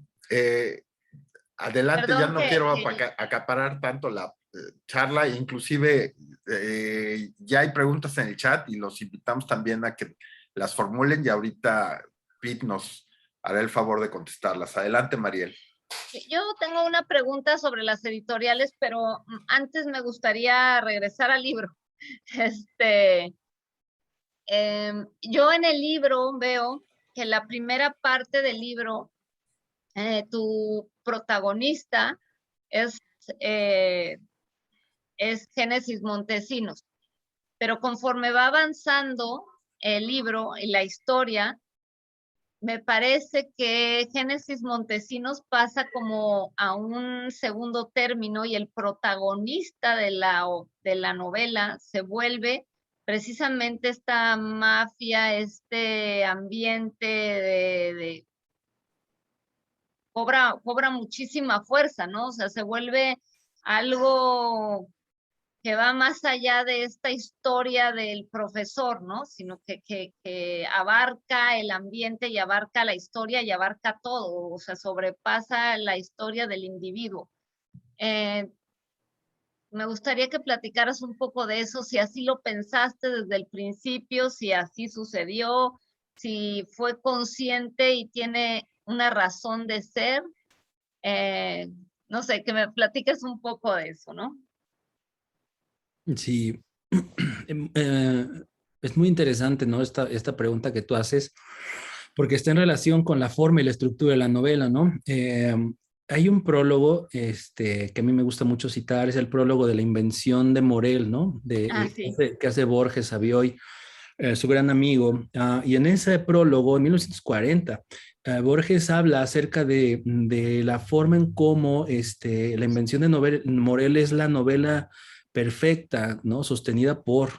adelante, ya Perdón no quiero acaparar tanto la charla, inclusive ya hay preguntas en el chat y los invitamos también a que las formulen y ahorita Pete nos hará el favor de contestarlas. Adelante, Mariel. yo tengo una pregunta sobre las editoriales, pero antes me gustaría regresar al libro. Este, yo en el libro veo que la primera parte del libro, tu protagonista es, eh, es Génesis Montesinos, pero conforme va avanzando el libro y la historia, me parece que Génesis Montesinos pasa como a un segundo término y el protagonista de la novela se vuelve precisamente esta mafia, este ambiente cobra muchísima fuerza, ¿no? O sea, se vuelve algo que va más allá de esta historia del profesor, ¿no? Sino que abarca el ambiente y abarca la historia y abarca todo, o sea, sobrepasa la historia del individuo. Me gustaría que platicaras un poco de eso, si así lo pensaste desde el principio, si así sucedió, si fue consciente y tiene una razón de ser. No sé, que me platiques un poco de eso, ¿no? Sí, es muy interesante, ¿no? Esta pregunta que tú haces, porque está en relación con la forma y la estructura de la novela, ¿no? Hay un prólogo que a mí me gusta mucho citar, es el prólogo de la invención de Morel, ¿no? Sí. Que hace Borges Savioy, su gran amigo. Y en ese prólogo, en 1940, Borges habla acerca de la forma en cómo la invención de Morel es la novela perfecta, ¿no? Sostenida por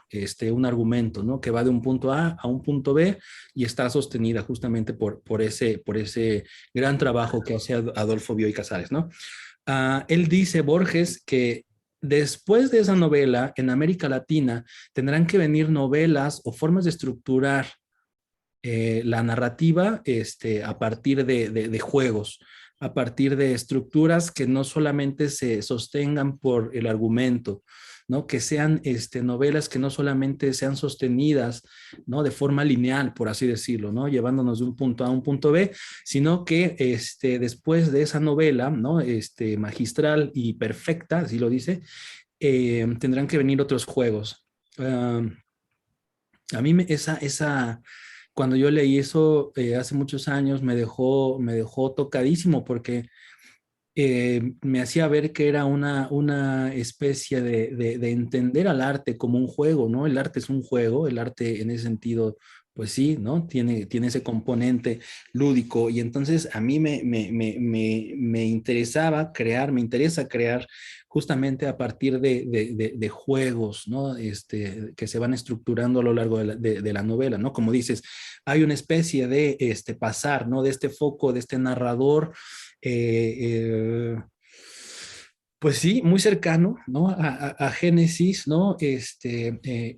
un argumento, ¿no? Que va de un punto A un punto B y está sostenida justamente por ese gran trabajo que hace Adolfo Bioy Casares, ¿no? Él dice, Borges, que después de esa novela, en América Latina, tendrán que venir novelas o formas de estructurar la narrativa a partir de juegos, a partir de estructuras que no solamente se sostengan por el argumento, ¿no? Que sean novelas que no solamente sean sostenidas, ¿no? De forma lineal, por así decirlo, ¿no? Llevándonos de un punto A a un punto B, sino que después de esa novela, ¿no? Magistral y perfecta, así lo dice, tendrán que venir otros juegos. A mí cuando yo leí eso hace muchos años, me dejó tocadísimo porque me hacía ver que era una especie de entender al arte como un juego, ¿no? El arte es un juego, el arte en ese sentido, pues sí, ¿no? Tiene ese componente lúdico y entonces a mí me interesaba crear, me interesa crear justamente a partir de juegos, ¿no? Que se van estructurando a lo largo de la novela, ¿no? Como dices, hay una especie de pasar, ¿no? De este foco, de este narrador pues sí, muy cercano, ¿no? A Génesis, ¿no?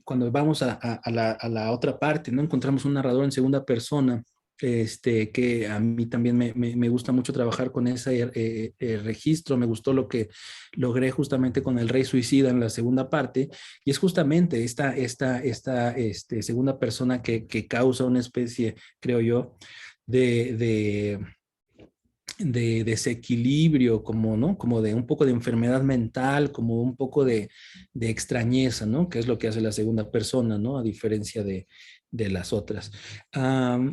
Cuando vamos a la otra parte, ¿no? Encontramos un narrador en segunda persona, que a mí también me gusta mucho trabajar con ese registro, me gustó lo que logré justamente con El Rey Suicida en la segunda parte, y es justamente esta segunda persona que causa una especie, creo yo, de desequilibrio, como, ¿no? Como de un poco de enfermedad mental, como un poco de extrañeza, ¿no? Que es lo que hace la segunda persona, ¿no? A diferencia de las otras.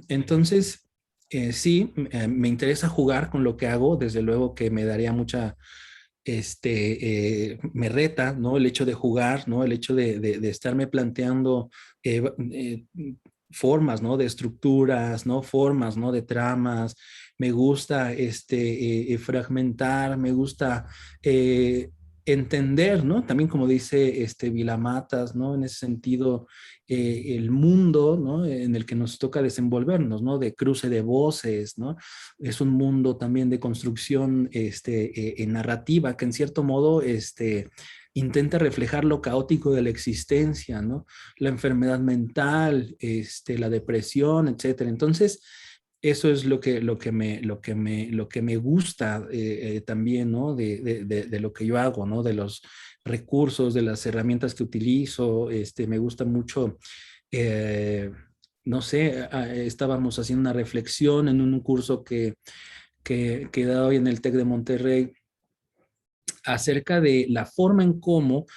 Entonces, sí, me interesa jugar con lo que hago, desde luego que me daría mucha, me reta, ¿no? El hecho de jugar, ¿no? El hecho de estarme planteando formas, ¿no? De estructuras, ¿no? Formas, ¿no? De tramas. Me gusta fragmentar, me gusta entender, ¿no? También como dice Vilamatas, ¿no? En ese sentido, el mundo, ¿no? En el que nos toca desenvolvernos, ¿no? De cruce de voces, ¿no? Es un mundo también de construcción narrativa que en cierto modo intenta reflejar lo caótico de la existencia, ¿no? La enfermedad mental, la depresión, etcétera. Entonces, eso es lo que me gusta también, ¿no? De lo que yo hago, ¿no? De los recursos, de las herramientas que utilizo. Me gusta mucho, eh, no sé, estábamos haciendo una reflexión en un curso que da hoy en el TEC de Monterrey acerca de la forma en cómo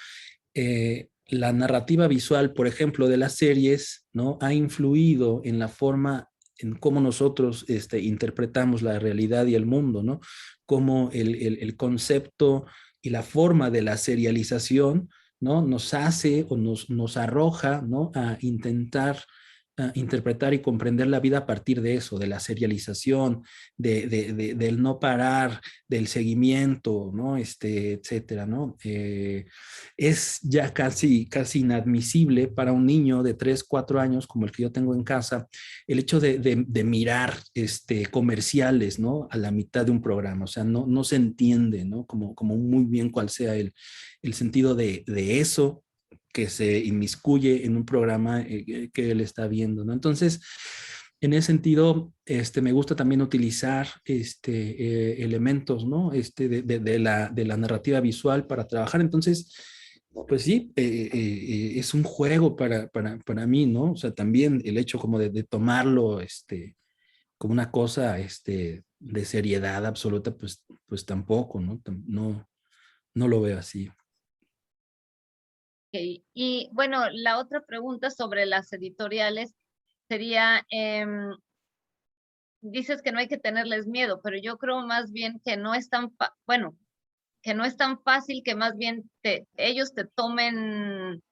la narrativa visual, por ejemplo, de las series, ¿no? Ha influido en la forma en cómo nosotros interpretamos la realidad y el mundo, ¿no? Cómo el concepto y la forma de la serialización, ¿no? Nos hace o nos arroja, ¿no? A intentar interpretar y comprender la vida a partir de eso, de la serialización, del no parar, del seguimiento, ¿no? Etcétera, ¿no? Es ya casi inadmisible para un niño de 3, 4 años, como el que yo tengo en casa, el hecho de mirar comerciales, ¿no? A la mitad de un programa, o sea, no se entiende, ¿no? Como muy bien cuál sea el sentido de eso que se inmiscuye en un programa que él está viendo, ¿no? Entonces, en ese sentido, me gusta también utilizar elementos, ¿no? De la narrativa visual para trabajar. Entonces, pues sí, es un juego para mí, ¿no? O sea, también el hecho como de tomarlo, como una cosa, de seriedad absoluta, pues tampoco, ¿no? No lo veo así. Y bueno, la otra pregunta sobre las editoriales sería, dices que no hay que tenerles miedo, pero yo creo más bien que no es tan, bueno, que no es tan fácil, que más bien ellos te tomen,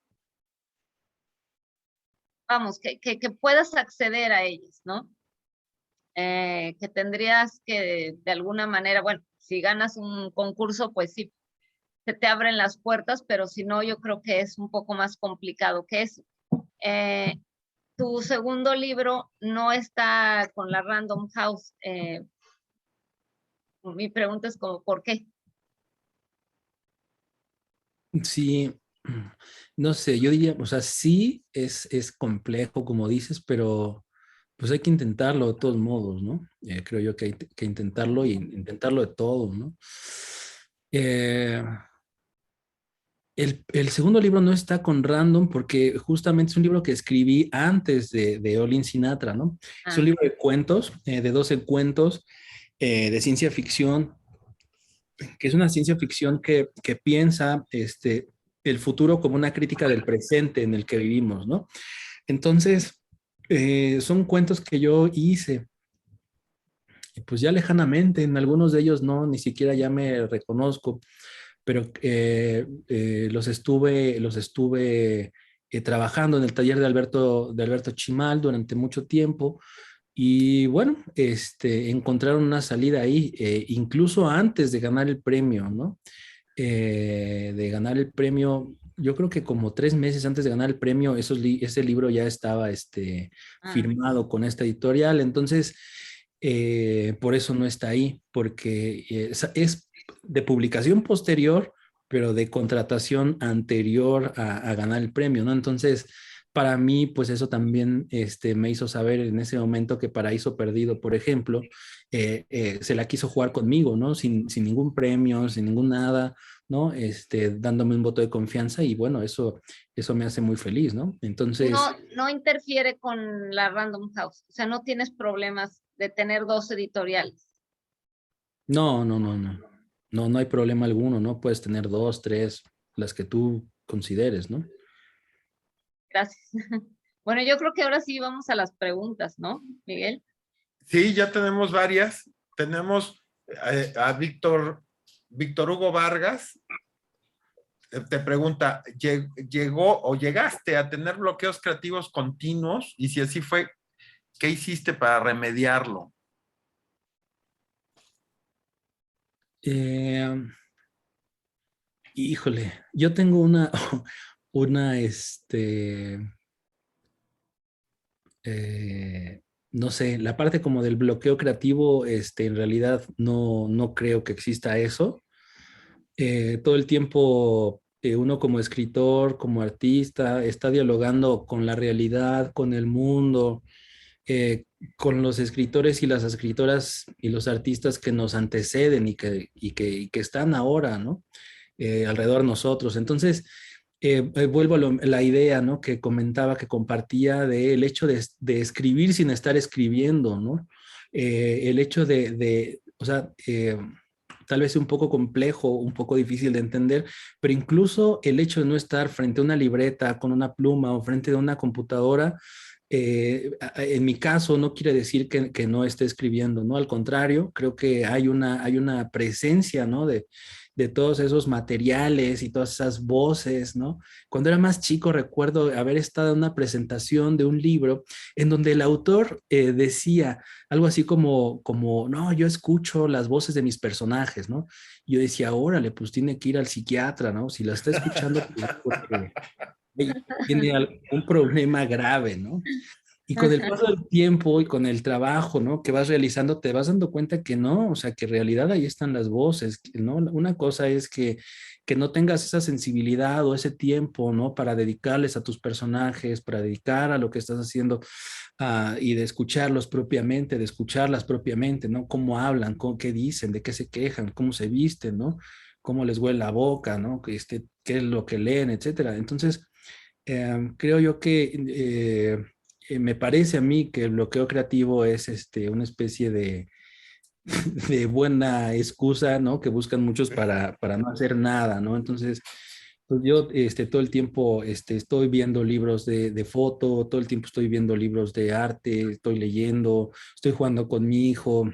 vamos, que puedas acceder a ellos, ¿no? Que tendrías que de alguna manera, bueno, si ganas un concurso, pues sí, se te abren las puertas, pero si no, yo creo que es un poco más complicado que eso. Eh, Tu segundo libro no está con la Random House. Mi pregunta es como, ¿por qué? Sí, no sé, yo diría, o sea, sí es complejo, como dices, pero pues hay que intentarlo de todos modos, ¿no? Creo yo que hay que intentarlo y intentarlo de todo, ¿no? Eh, el segundo libro no está con Random porque justamente es un libro que escribí antes de All in Sinatra, ¿no? Es un Ah, libro de cuentos, de 12 cuentos de ciencia ficción, que es una ciencia ficción que piensa el futuro como una crítica del presente en el que vivimos, ¿no? Entonces, son cuentos que yo hice, pues ya lejanamente, en algunos de ellos no, ni siquiera ya me reconozco, pero los estuve trabajando en el taller de Alberto Chimal durante mucho tiempo. Y bueno, encontraron una salida ahí, incluso antes de ganar el premio, ¿no? De ganar el premio, yo creo que como 3 meses antes de ganar el premio, ese libro ya estaba ah, firmado con esta editorial, entonces por eso no está ahí, porque es de publicación posterior, pero de contratación anterior a ganar el premio, ¿no? Entonces, para mí, pues eso también me hizo saber en ese momento que Paraíso Perdido, por ejemplo, se la quiso jugar conmigo, ¿no? Sin ningún premio, sin ningún nada, ¿no? Dándome un voto de confianza y bueno, eso me hace muy feliz, ¿no? Entonces, no interfiere con la Random House, o sea, no tienes problemas de tener dos editoriales. no, no, no, no, no hay problema alguno, ¿no? Puedes tener 2, 3, las que tú consideres, ¿no? Gracias. Bueno, yo creo que ahora sí vamos a las preguntas, ¿no, Miguel? Sí, ya tenemos varias. Tenemos a Víctor Hugo Vargas. Te pregunta, ¿llegó o llegaste a tener bloqueos creativos continuos? Y si así fue, ¿qué hiciste para remediarlo? Eh, Híjole, yo tengo una, una, eh, no sé, la parte como del bloqueo creativo, en realidad no creo que exista eso. Todo el tiempo uno como escritor, como artista, está dialogando con la realidad, con el mundo, eh, con los escritores y las escritoras y los artistas que nos anteceden y que están ahora, ¿no? Alrededor de nosotros. Entonces, vuelvo a la idea, ¿no? Que comentaba, que compartía del hecho de escribir sin estar escribiendo, ¿no? El hecho o sea, tal vez un poco complejo, un poco difícil de entender, pero incluso el hecho de no estar frente a una libreta con una pluma o frente a una computadora, en mi caso no quiere decir que no esté escribiendo, ¿no? Al contrario, creo que hay una presencia, ¿no? de todos esos materiales y todas esas voces, ¿no? Cuando era más chico recuerdo haber estado en una presentación de un libro en donde el autor decía algo así como, no, yo escucho las voces de mis personajes, ¿no? Yo decía, órale, pues tiene que ir al psiquiatra, ¿no? Si la está escuchando, pues porque tiene algún problema grave, ¿no? Y con el paso del tiempo y con el trabajo, ¿no? Que vas realizando, te vas dando cuenta que no, o sea, que en realidad ahí están las voces, ¿no? Una cosa es que no tengas esa sensibilidad o ese tiempo, ¿no? Para dedicarles a tus personajes, para dedicar a lo que estás haciendo y de escucharlos propiamente, de escucharlas propiamente, ¿no? Cómo hablan, qué dicen, de qué se quejan, cómo se visten, ¿no? Cómo les huele la boca, ¿no? Qué es lo que leen, etcétera. Entonces, creo yo que me parece a mí que el bloqueo creativo es una especie de buena excusa, ¿no? Que buscan muchos para no hacer nada, ¿no? Entonces, pues yo todo el tiempo estoy viendo libros de foto, todo el tiempo estoy viendo libros de arte, estoy leyendo, estoy jugando con mi hijo,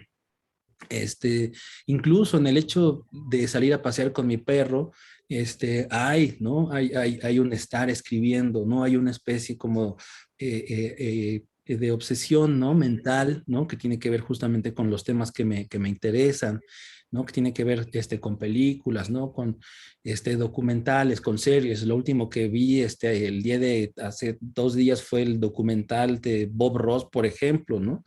incluso en el hecho de salir a pasear con mi perro, ¿no? Hay un estar escribiendo, ¿no? Hay una especie como de obsesión, ¿no? Mental, ¿no? Que tiene que ver justamente con los temas que me interesan, ¿no? Que tiene que ver con películas, ¿no? Con documentales, con series. Lo último que vi el día de hace 2 días fue el documental de Bob Ross, por ejemplo, ¿no?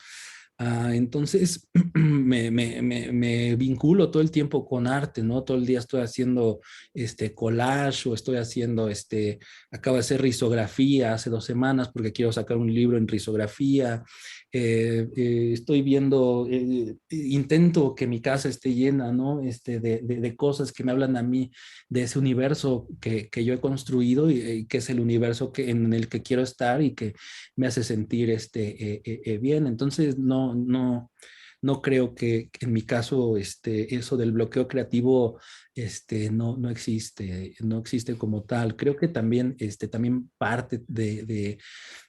Entonces, me vinculo todo el tiempo con arte, ¿no? Todo el día estoy haciendo collage o estoy haciendo, acabo de hacer risografía hace 2 semanas porque quiero sacar un libro en risografía. Estoy viendo, intento que mi casa esté llena, ¿no? De cosas que me hablan a mí de ese universo que yo he construido y que es el universo en el que quiero estar y que me hace sentir bien. Entonces, no creo que en mi caso eso del bloqueo creativo no existe, no existe como tal. Creo que también parte de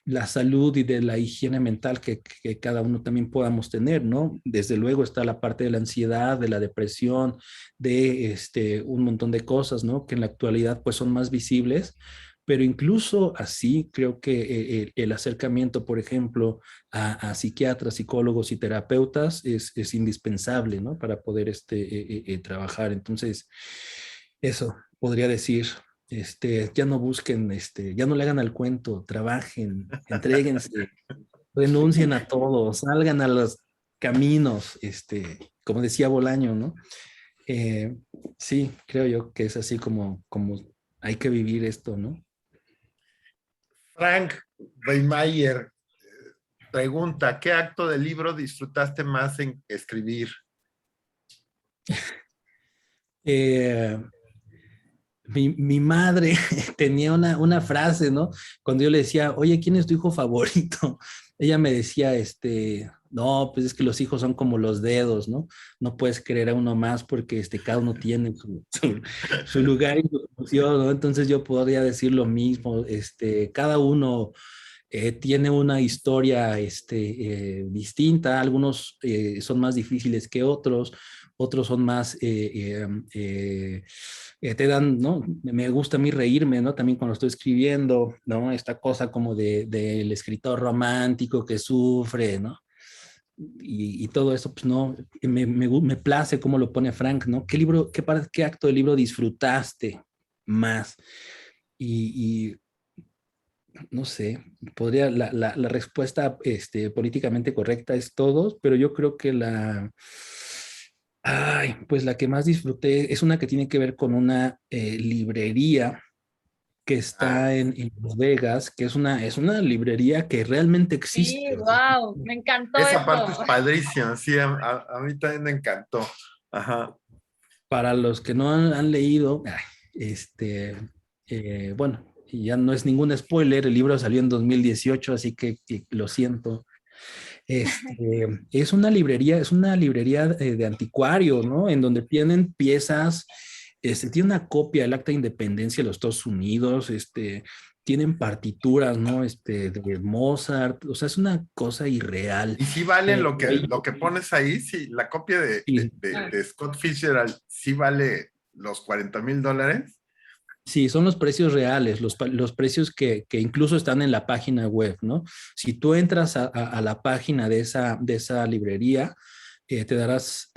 la salud y de la higiene mental que cada uno también podamos tener, ¿no? Desde luego está la parte de la ansiedad, de la depresión, de un montón de cosas, ¿no? Que en la actualidad pues son más visibles, pero incluso así creo que el acercamiento, por ejemplo, a psiquiatras, psicólogos y terapeutas es indispensable, ¿no? Para poder trabajar. Entonces, eso podría decir, ya no busquen, ya no le hagan al cuento, trabajen, entréguense, renuncien a todo, salgan a los caminos, como decía Bolaño, ¿no? Eh, sí, creo yo que es así como hay que vivir esto, ¿no? Frank Weimayer pregunta, ¿qué acto del libro disfrutaste más en escribir? Mi madre tenía una frase, ¿no? Cuando yo le decía, oye, ¿quién es tu hijo favorito? Ella me decía, no, pues es que los hijos son como los dedos, ¿no? No puedes querer a uno más porque cada uno tiene su lugar y su función, ¿no? Entonces yo podría decir lo mismo, cada uno tiene una historia distinta, algunos son más difíciles que otros son más, te dan, ¿no? Me gusta a mí reírme, ¿no? También cuando estoy escribiendo, ¿no? Esta cosa como del escritor romántico que sufre, ¿no? Y todo eso, pues no, me place cómo lo pone Frank, ¿no? ¿Qué acto del libro disfrutaste más? Y no sé, la respuesta políticamente correcta es todos, pero yo creo que pues la que más disfruté es una que tiene que ver con una librería que Ah, está en Las Vegas, que es una librería que realmente Sí, existe. O sea, wow, me encantó esa parte es eso. padrísima, sí, a mí también me encantó. Ajá. para los que no han leído, bueno, y ya no es ningún spoiler, el libro salió en 2018, así que lo siento. Es una librería de anticuario, ¿no? En donde tienen piezas, tiene una copia del Acta de Independencia de los Estados Unidos, tienen partituras, ¿no? De Mozart, o sea, es una cosa irreal. Y sí vale Ahí- lo que pones ahí, sí, la copia sí, de Scott Fitzgerald, sí vale los $40,000. Sí, son los precios reales, los precios que incluso están en la página web, ¿no? Si tú entras a la página de esa librería, te darás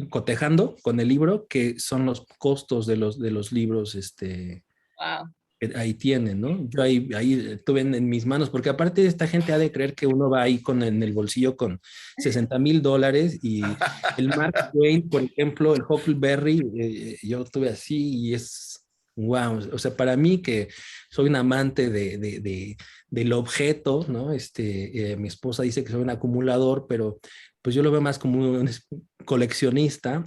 cotejando con el libro, que son los costos de los libros, Wow. que ahí tienen, ¿no? Yo ahí tuve en mis manos, porque aparte esta gente ha de creer que uno va ahí en el bolsillo con $60,000 y el Mark Twain, por ejemplo, el Huckleberry, yo tuve así y es, wow, o sea, para mí que soy un amante del objeto, ¿no? Mi esposa dice que soy un acumulador, pero pues yo lo veo más como un coleccionista,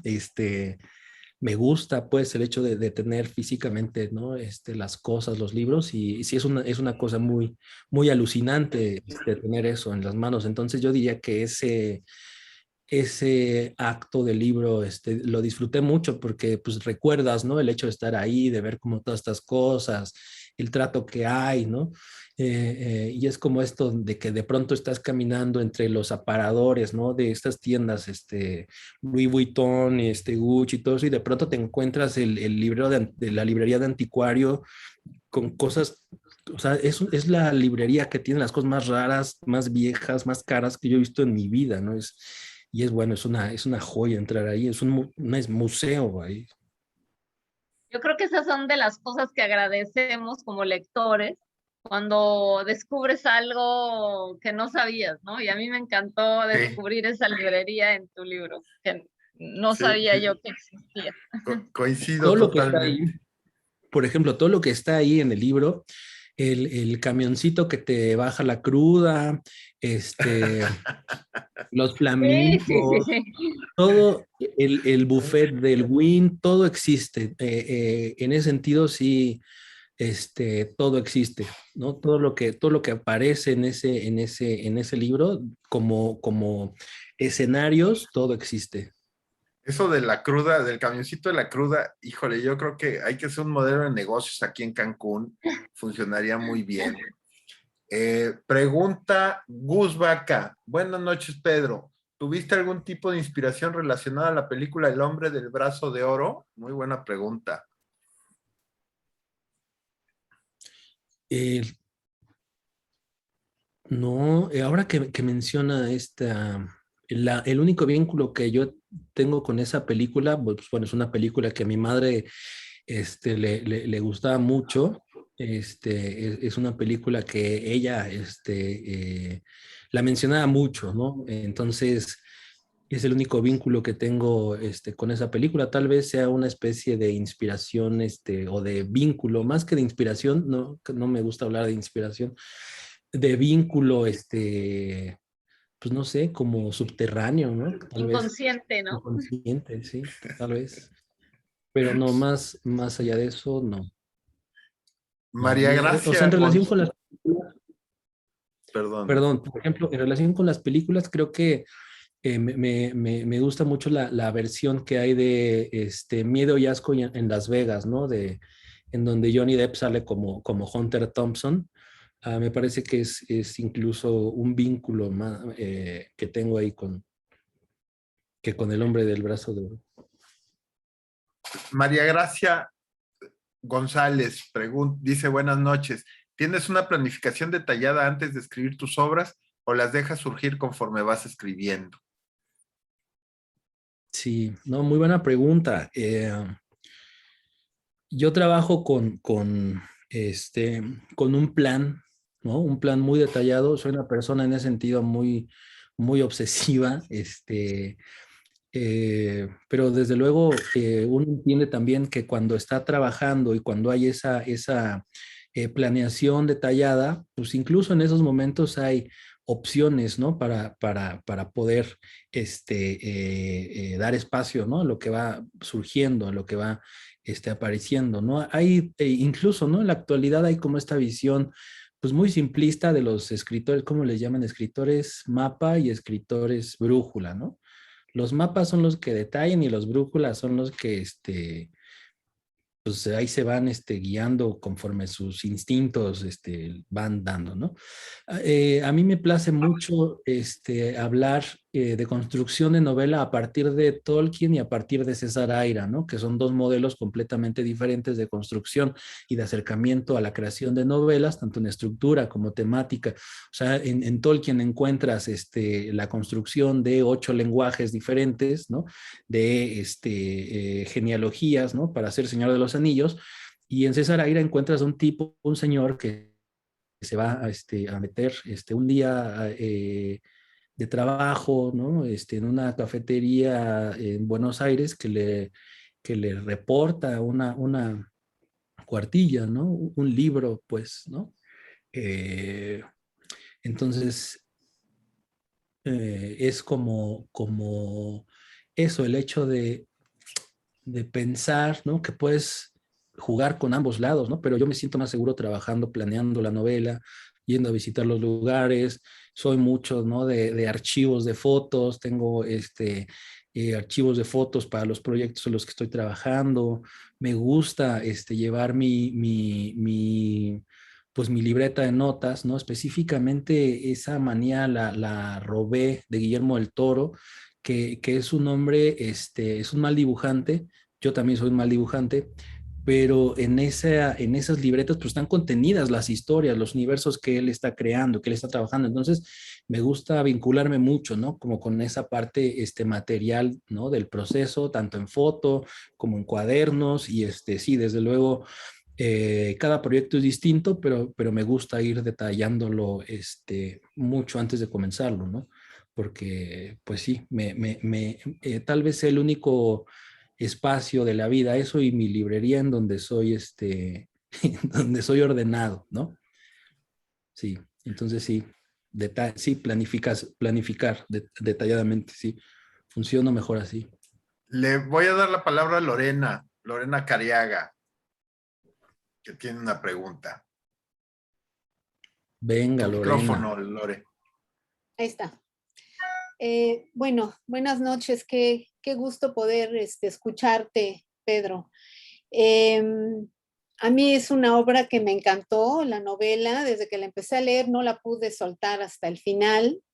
me gusta pues el hecho de tener físicamente, ¿no? Las cosas, los libros, y sí es una cosa muy, muy alucinante tener eso en las manos. Entonces yo diría que ese acto del libro lo disfruté mucho porque pues recuerdas, ¿no? El hecho de estar ahí, de ver como todas estas cosas, el trato que hay, ¿no? Y es como esto de que de pronto estás caminando entre los aparadores, ¿no? De estas tiendas, Louis Vuitton, Gucci y todo eso, y de pronto te encuentras el libro de la librería de anticuario con cosas, o sea, es la librería que tiene las cosas más raras, más viejas, más caras que yo he visto en mi vida, ¿no? Y es bueno, es una joya entrar ahí, es museo ahí. Yo creo que esas son de las cosas que agradecemos como lectores cuando descubres algo que no sabías, ¿no? Y a mí me encantó Sí, descubrir esa librería en tu libro, que no sí, sabía sí, yo que existía. coincido Todo lo que está totalmente. ahí, por ejemplo, todo lo que está ahí en el libro, el camioncito que te baja la cruda, los Sí, sí, sí, flamencos, sí. todo el buffet del Wynn, todo existe. En ese sentido, sí, todo existe, ¿no? Todo lo que aparece en ese libro como escenarios, todo existe. Eso de la cruda, del camioncito de la cruda, híjole, yo creo que hay que hacer un modelo de negocios aquí en Cancún. Funcionaría muy bien. Pregunta Gus Vaca. Buenas noches, Pedro. ¿Tuviste algún tipo de inspiración relacionada a la película El hombre del brazo de oro? Muy buena pregunta. Eh, no, ahora que menciona el único vínculo que yo tengo con esa película, pues bueno, es una película que a mi madre le gustaba mucho. Es una película que ella la mencionaba mucho, ¿no? Entonces, es el único vínculo que tengo con esa película. Tal vez sea una especie de inspiración o de vínculo, más que de inspiración, no, no me gusta hablar de inspiración, de vínculo, pues no sé, como subterráneo, ¿no? Tal vez Inconsciente, ¿no? inconsciente, sí, tal vez. Pero no, más allá de eso, no. No, María o sea, Gracia en relación Gonz... con las películas, Perdón. perdón, por ejemplo, en relación con las películas, creo que me gusta mucho la versión que hay de Miedo y Asco en Las Vegas, ¿no? En donde Johnny Depp sale como Hunter Thompson. Me parece que es incluso un vínculo más, que tengo ahí que con el hombre del brazo de oro. María Gracia González dice buenas noches. ¿Tienes una planificación detallada antes de escribir tus obras o las dejas surgir conforme vas escribiendo? Sí, no, muy buena pregunta. Yo trabajo con un plan, ¿no? Un plan muy detallado. Soy una persona en ese sentido muy, muy obsesiva, pero desde luego uno entiende también que cuando está trabajando y cuando hay esa planeación detallada, pues incluso en esos momentos hay opciones, ¿no? Para poder dar espacio, ¿no? A lo que va surgiendo, a lo que va apareciendo, ¿no? Hay incluso, ¿no? En la actualidad hay como esta visión pues muy simplista de los escritores, ¿cómo les llaman? Escritores mapa y escritores brújula, ¿no? Los mapas son los que detallan y los brújulas son los que pues ahí se van guiando conforme sus instintos van dando, ¿no? A mí me place mucho hablar de construcción de novela a partir de Tolkien y a partir de César Aira, ¿no? Que son dos modelos completamente diferentes de construcción y de acercamiento a la creación de novelas, tanto en estructura como temática. O sea, en Tolkien encuentras la construcción de 8 lenguajes diferentes, ¿no? De genealogías, ¿no? Para ser Señor de los Anillos. Y en César Aira encuentras un tipo, un señor que se va a meter un día de trabajo, ¿no? En una cafetería en Buenos Aires que le reporta una cuartilla, ¿no? Un libro, pues, ¿no? Eh, entonces, es como eso, el hecho de pensar, ¿no? Que puedes jugar con ambos lados, ¿no? Pero yo me siento más seguro trabajando, planeando la novela, yendo a visitar los lugares. Soy mucho, ¿no? De archivos de fotos, tengo archivos de fotos para los proyectos en los que estoy trabajando. Me gusta llevar pues mi libreta de notas, ¿no? Específicamente esa manía la robé de Guillermo del Toro, que es un hombre, es un mal dibujante. Yo también soy un mal dibujante, pero en esas libretas pues están contenidas las historias, los universos que él está creando, que él está trabajando. Entonces me gusta vincularme mucho, ¿no? Como con esa parte material, ¿no? Del proceso, tanto en foto como en cuadernos y sí, desde luego. Cada proyecto es distinto, pero me gusta ir detallándolo mucho antes de comenzarlo, ¿no? Porque, pues sí, tal vez el único espacio de la vida, eso y mi librería en donde soy, donde soy ordenado, ¿no? Sí, entonces sí, sí, planificar detalladamente, sí, funciona mejor así. Le voy a dar la palabra a Lorena Cariaga, que tiene una pregunta. Venga, Tu Lorena. micrófono, Lore. Ahí está. Bueno, buenas noches. Qué gusto poder escucharte, Pedro. A mí es una obra que me encantó, la novela. Desde que la empecé a leer no la pude soltar hasta el final.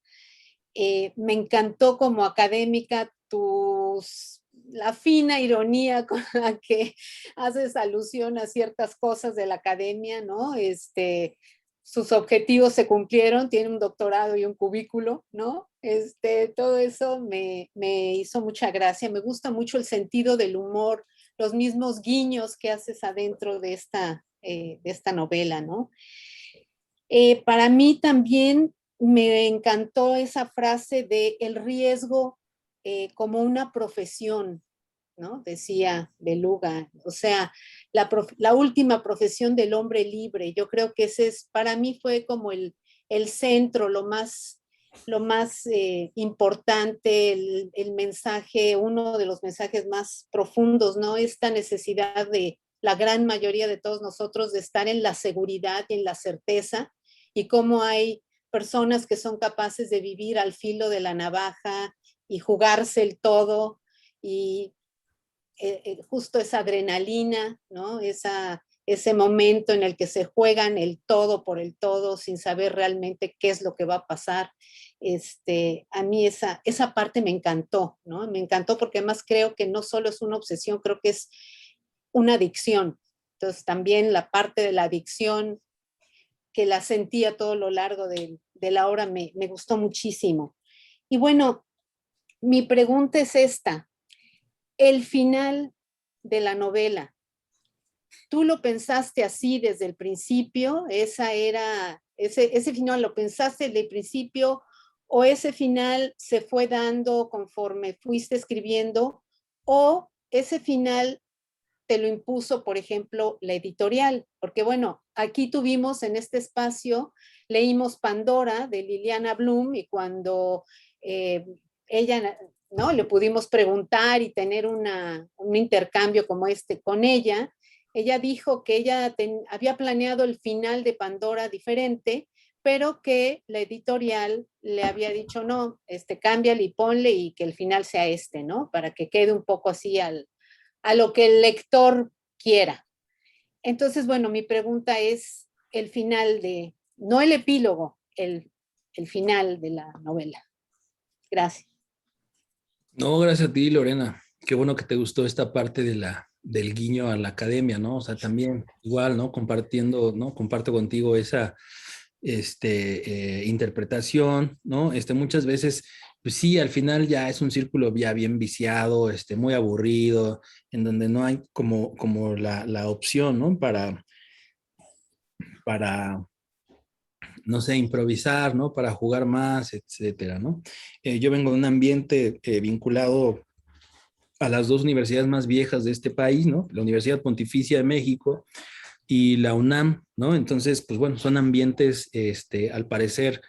Me encantó como académica la fina ironía con la que haces alusión a ciertas cosas de la academia, ¿no? Sus objetivos se cumplieron, tiene un doctorado y un cubículo, ¿no? Todo eso me hizo mucha gracia. Me gusta mucho el sentido del humor, los mismos guiños que haces adentro de esta novela, ¿no? Para mí también me encantó esa frase de el riesgo como una profesión, ¿no? Decía Beluga, o sea, la última profesión del hombre libre. Yo creo que para mí fue como el centro, lo más importante, el mensaje, uno de los mensajes más profundos, ¿no? Esta necesidad de la gran mayoría de todos nosotros de estar en la seguridad y en la certeza, y cómo hay personas que son capaces de vivir al filo de la navaja y jugarse el todo, y justo esa adrenalina, ¿no? Ese momento en el que se juegan el todo por el todo sin saber realmente qué es lo que va a pasar. A mí esa parte me encantó, ¿no? Me encantó porque además creo que no solo es una obsesión, creo que es una adicción. Entonces también la parte de la adicción que la sentía todo lo largo de la obra me gustó muchísimo. Y bueno, mi pregunta es esta. El final de la novela, ¿tú lo pensaste así desde el principio? Ese final lo pensaste desde el principio, o ese final se fue dando conforme fuiste escribiendo, o ese final te lo impuso, por ejemplo, la editorial? Porque bueno, aquí tuvimos en este espacio, leímos Pandora de Liliana Bloom, y cuando ella, ¿no? Le pudimos preguntar y tener un intercambio como con ella. Ella dijo que ella había planeado el final de Pandora diferente, pero que la editorial le había dicho, no, cámbiale y ponle, y que el final sea ¿no? Para que quede un poco así a lo que el lector quiera. Entonces, bueno, mi pregunta es el final no el epílogo, el final de la novela. Gracias. No, gracias a ti, Lorena. Qué bueno que te gustó esta parte del guiño a la academia, ¿no? O sea, también igual, ¿no? Compartiendo, ¿no? Comparto contigo esa interpretación, ¿no? Muchas veces, pues sí, al final ya es un círculo ya bien viciado, muy aburrido, en donde no hay como la opción, ¿no? Para, no sé, improvisar, ¿no? Para jugar más, etcétera, ¿no? Yo vengo de un ambiente vinculado a las dos universidades más viejas de este país, ¿no? La Universidad Pontificia de México y la UNAM, ¿no? Entonces, pues bueno, son ambientes, al parecer,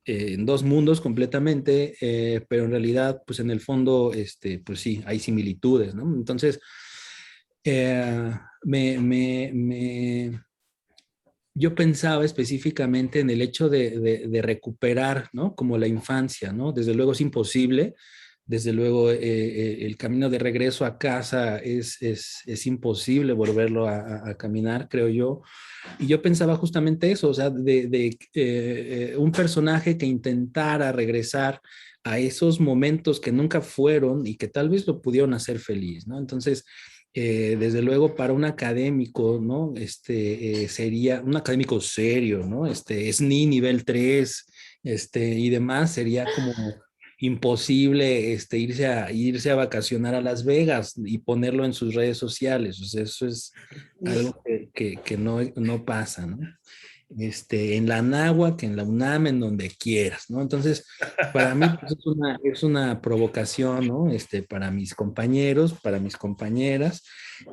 en dos mundos completamente, pero en realidad, pues en el fondo, pues sí, hay similitudes, ¿no? Entonces, eh, me, me, me, yo pensaba específicamente en el hecho de recuperar, ¿no? Como la infancia, ¿no? Desde luego es imposible, desde luego el camino de regreso a casa es imposible volverlo a caminar, creo yo. Y yo pensaba justamente eso, o sea, un personaje que intentara regresar a esos momentos que nunca fueron y que tal vez lo pudieron hacer feliz, ¿no? Entonces, desde luego para un académico, ¿no? Sería un académico serio, ¿no? SNI nivel 3, y demás, sería como imposible irse a vacacionar a Las Vegas y ponerlo en sus redes sociales. O sea, eso es algo que no pasa, ¿no? En la Anáhuac, en la UNAM, en donde quieras, ¿no? Entonces, para mí pues, es una provocación, ¿no? Para mis compañeros, para mis compañeras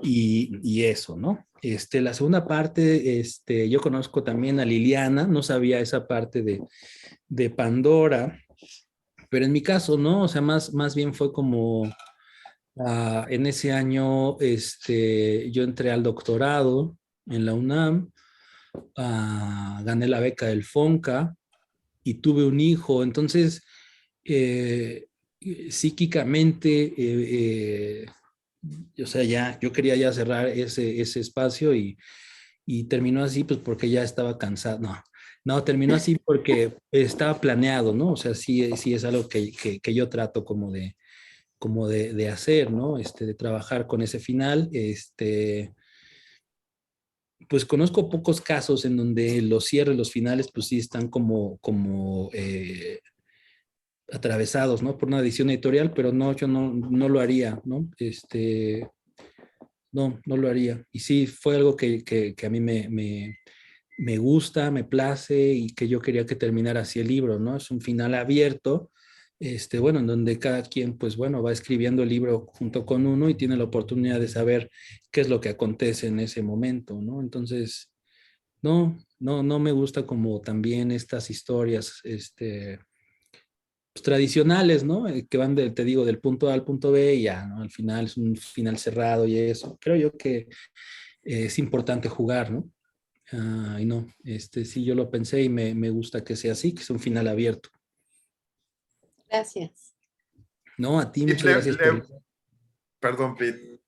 y eso, ¿no? La segunda parte, yo conozco también a Liliana, no sabía esa parte de Pandora, pero en mi caso, ¿no? O sea, más bien fue como en ese año, yo entré al doctorado en la UNAM, gané la beca del FONCA y tuve un hijo. Entonces, eh, psíquicamente, o sea, yo quería ya cerrar ese espacio y terminó así, pues porque ya estaba cansado. No, terminó así porque estaba planeado, ¿no? O sea, sí es algo que yo trato como de hacer, ¿no? De trabajar con ese final. Pues conozco pocos casos en donde los cierres, los finales, pues sí están como atravesados, ¿no? Por una edición editorial, pero no, yo no lo haría, ¿no? No lo haría. Y sí, fue algo que a mí me gusta, me place y que yo quería que terminara así el libro, ¿no? Es un final abierto, bueno, en donde cada quien, pues bueno, va escribiendo el libro junto con uno y tiene la oportunidad de saber qué es lo que acontece en ese momento, ¿no? Entonces, no me gusta como también estas historias, pues, tradicionales, ¿no? Que van, te digo, del punto A al punto B y ya, ¿no? Al final es un final cerrado y eso. Creo yo que es importante jugar, ¿no? Y no, sí, yo lo pensé y me gusta que sea así, que es un final abierto. Gracias. No, a ti muchas gracias por... Perdón, Pete.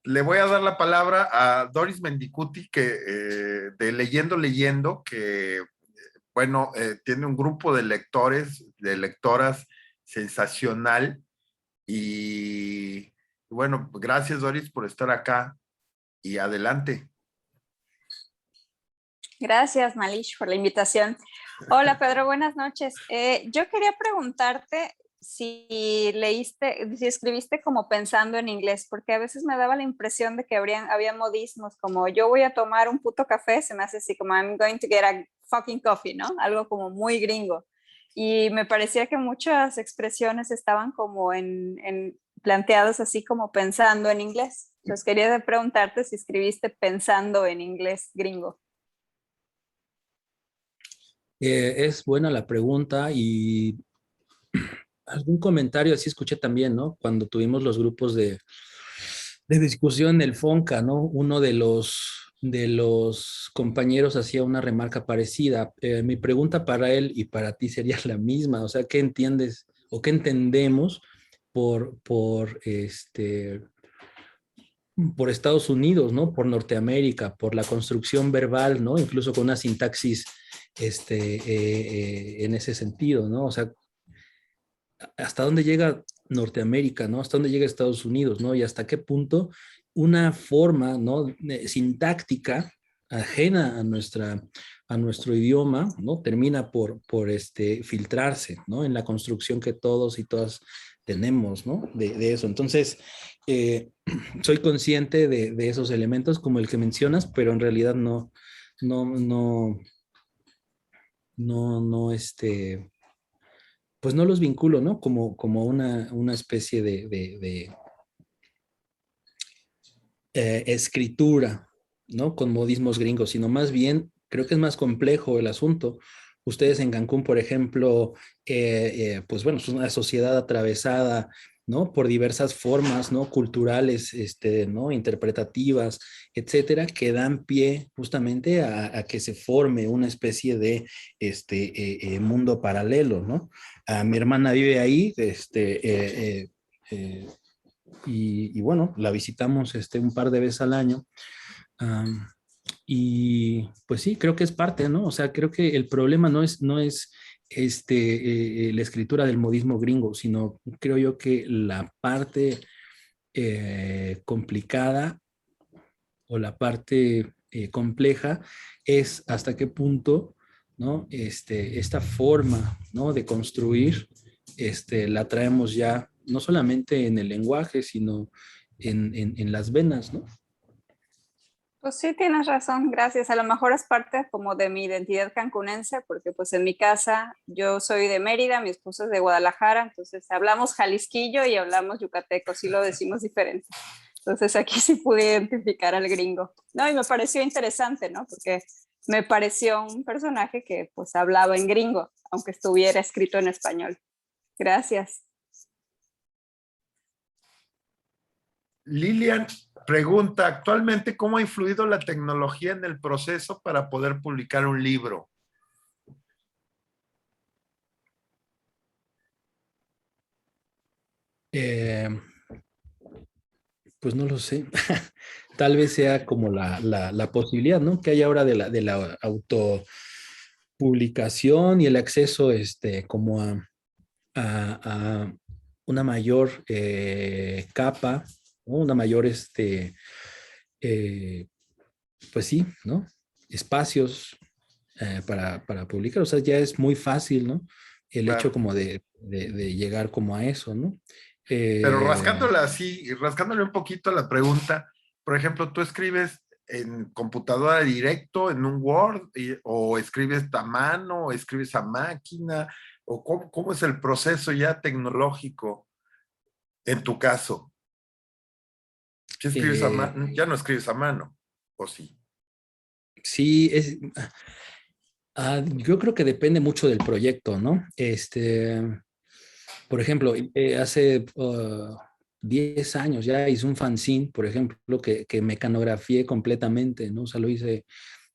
Le voy a dar la palabra a Doris Mendicuti, que de Leyendo, que, bueno, tiene un grupo de lectores, de lectoras sensacional. Y bueno, gracias, Doris, por estar acá. Y adelante. Gracias, Malish, por la invitación. Hola, Pedro, buenas noches. Yo quería preguntarte si escribiste como pensando en inglés, porque a veces me daba la impresión de que había modismos como yo voy a tomar un puto café, se me hace así como I'm going to get a fucking coffee, ¿no? Algo como muy gringo. Y me parecía que muchas expresiones estaban como planteadas así como pensando en inglés. Entonces quería preguntarte si escribiste pensando en inglés gringo. Es buena la pregunta y algún comentario así escuché también, ¿no? Cuando tuvimos los grupos de discusión en el FONCA, ¿no? Uno de los compañeros hacía una remarca parecida. Mi pregunta para él y para ti sería la misma, o sea, ¿qué entiendes o qué entendemos por Estados Unidos, ¿no? Por Norteamérica, por la construcción verbal, ¿no? Incluso con una sintaxis en ese sentido, ¿no? O sea, hasta dónde llega Norteamérica, ¿no? Hasta dónde llega Estados Unidos, ¿no? Y hasta qué punto una forma, ¿no? Sintáctica ajena a nuestro idioma, ¿no? Termina por filtrarse, ¿no? En la construcción que todos y todas tenemos, ¿no? De eso. Entonces, soy consciente de esos elementos como el que mencionas, pero en realidad no, no, no, pues no los vinculo, ¿no? Como una especie de escritura, ¿no? Con modismos gringos, sino más bien creo que es más complejo el asunto. Ustedes en Cancún, por ejemplo, pues bueno, es una sociedad atravesada, ¿no? Por diversas formas, ¿no? Culturales, ¿no? Interpretativas, etcétera, que dan pie justamente a que se forme una especie de mundo paralelo, ¿no? Mi hermana vive ahí, y bueno, la visitamos un par de veces al año. Um, y pues sí, creo que es parte, ¿no? O sea, creo que el problema no es la escritura del modismo gringo, sino creo yo que la parte complicada o la parte compleja es hasta qué punto, ¿no? Esta forma, ¿no? De construir, la traemos ya no solamente en el lenguaje, sino en las venas, ¿no? Pues sí, tienes razón, gracias. A lo mejor es parte como de mi identidad cancunense, porque pues en mi casa yo soy de Mérida, mi esposo es de Guadalajara, entonces hablamos jalisquillo y hablamos yucateco, sí lo decimos diferente. Entonces aquí sí pude identificar al gringo. No, y me pareció interesante, ¿no? Porque me pareció un personaje que pues hablaba en gringo, aunque estuviera escrito en español. Gracias. Lilian pregunta, actualmente, ¿cómo ha influido la tecnología en el proceso para poder publicar un libro? Pues no lo sé. Tal vez sea como la posibilidad, ¿no? Que hay ahora de la autopublicación y el acceso como a una mayor capa, ¿no? Una mayor, eh, pues sí, ¿no? Espacios para publicar. O sea, ya es muy fácil, ¿no? El hecho Claro. como de llegar como a eso, ¿no? Pero Eh, rascándola así, rascándole un poquito a la pregunta, por ejemplo, ¿tú escribes en computadora directo, en un Word, o escribes a mano, o escribes a máquina, o cómo es el proceso ya tecnológico en tu caso? ¿Sí escribes a eh, mano? Ya no escribes a mano, ¿o sí? sí, yo creo que depende mucho del proyecto, ¿no? Por ejemplo, hace 10 años ya hice un fanzine, por ejemplo, que mecanografié completamente, ¿no? O sea, lo hice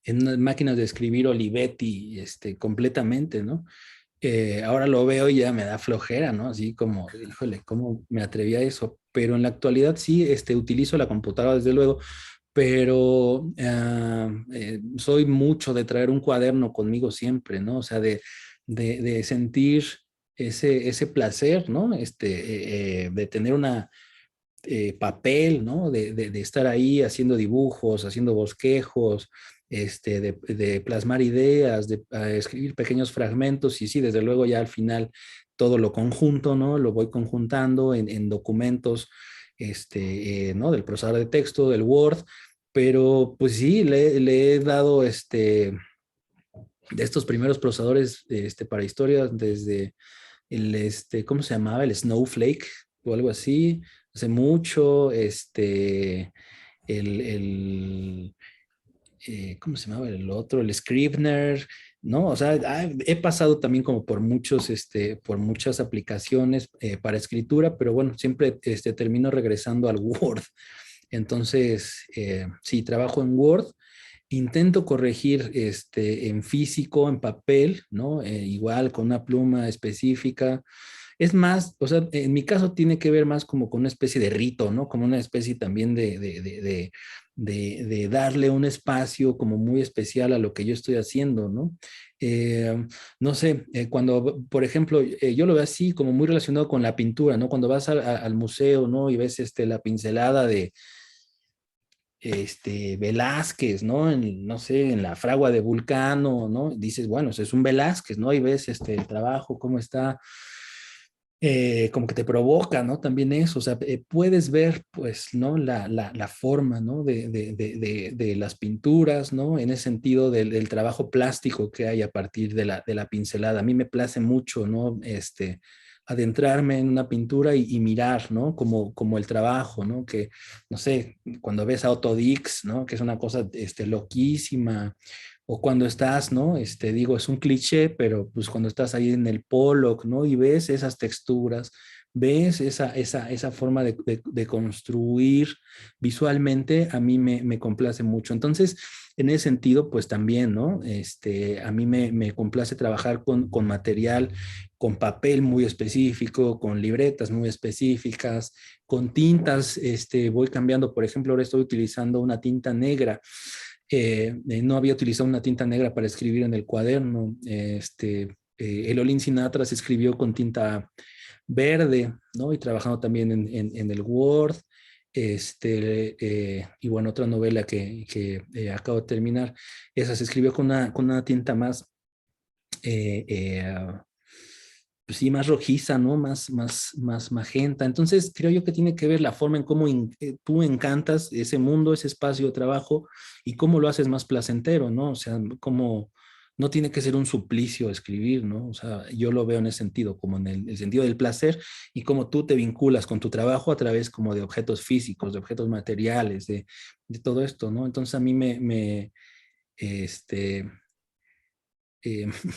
en unas máquinas de escribir Olivetti, completamente, ¿no? Ahora lo veo y ya me da flojera, ¿no? Así como, híjole, ¿cómo me atreví a eso? Pero en la actualidad sí, utilizo la computadora, desde luego, pero soy mucho de traer un cuaderno conmigo siempre, ¿no? O sea, de sentir ese placer, ¿no? De tener una papel, ¿no? De estar ahí haciendo dibujos, haciendo bosquejos, de plasmar ideas, de escribir pequeños fragmentos y sí, desde luego ya al final todo lo conjunto, ¿no? Lo voy conjuntando en documentos, ¿no? Del procesador de texto, del Word, pero pues sí, le he dado de estos primeros procesadores para historias desde ¿cómo se llamaba? El Snowflake o algo así, hace mucho, el ¿cómo se llamaba el otro? El Scrivener, ¿no? O sea, he pasado también como por muchas aplicaciones para escritura, pero bueno, siempre termino regresando al Word. Entonces, sí, trabajo en Word. Intento corregir en físico, en papel, ¿no? Igual con una pluma específica. es más, o sea, en mi caso tiene que ver más como con una especie de rito, ¿no? Como una especie también de darle un espacio como muy especial a lo que yo estoy haciendo, ¿no? No sé, cuando, por ejemplo, yo lo veo así como muy relacionado con la pintura, ¿no? Cuando vas al museo, ¿no? Y ves la pincelada de Velázquez, ¿no? No sé, en la fragua de Vulcano, ¿no? Dices, bueno, ese es un Velázquez, ¿no? Y ves el trabajo, cómo está, como que te provoca, ¿no? También eso, o sea, puedes ver, pues, ¿no? La forma, ¿no? De las pinturas, ¿no? En ese sentido del trabajo plástico que hay a partir de la pincelada. A mí me place mucho, ¿no? Adentrarme en una pintura y mirar, ¿no? Como el trabajo, ¿no? Que, no sé, cuando ves a Otto Dix, ¿no? Que es una cosa, loquísima, o cuando estás, ¿no? Digo, es un cliché, pero pues cuando estás ahí en el Pollock, ¿no? Y ves esas texturas, ves esa forma de construir visualmente, a mí me complace mucho. Entonces, en ese sentido, pues también, ¿no? A mí me complace trabajar con material, con papel muy específico, con libretas muy específicas, con tintas, voy cambiando, por ejemplo, ahora estoy utilizando una tinta negra. No había utilizado una tinta negra para escribir en el cuaderno. Olin Sinatra se escribió con tinta verde, ¿no? Y trabajando también en el Word. Y bueno, otra novela que acabo de terminar, esa se escribió con una tinta más, eh, eh, pues sí, más rojiza, ¿no? Más magenta. Entonces, creo yo que tiene que ver la forma en cómo tú encantas ese mundo, ese espacio de trabajo y cómo lo haces más placentero, ¿no? O sea, cómo no tiene que ser un suplicio escribir, ¿no? O sea, yo lo veo en ese sentido, como en el sentido del placer y cómo tú te vinculas con tu trabajo a través como de objetos físicos, de objetos materiales, de todo esto, ¿no? Entonces, a mí este,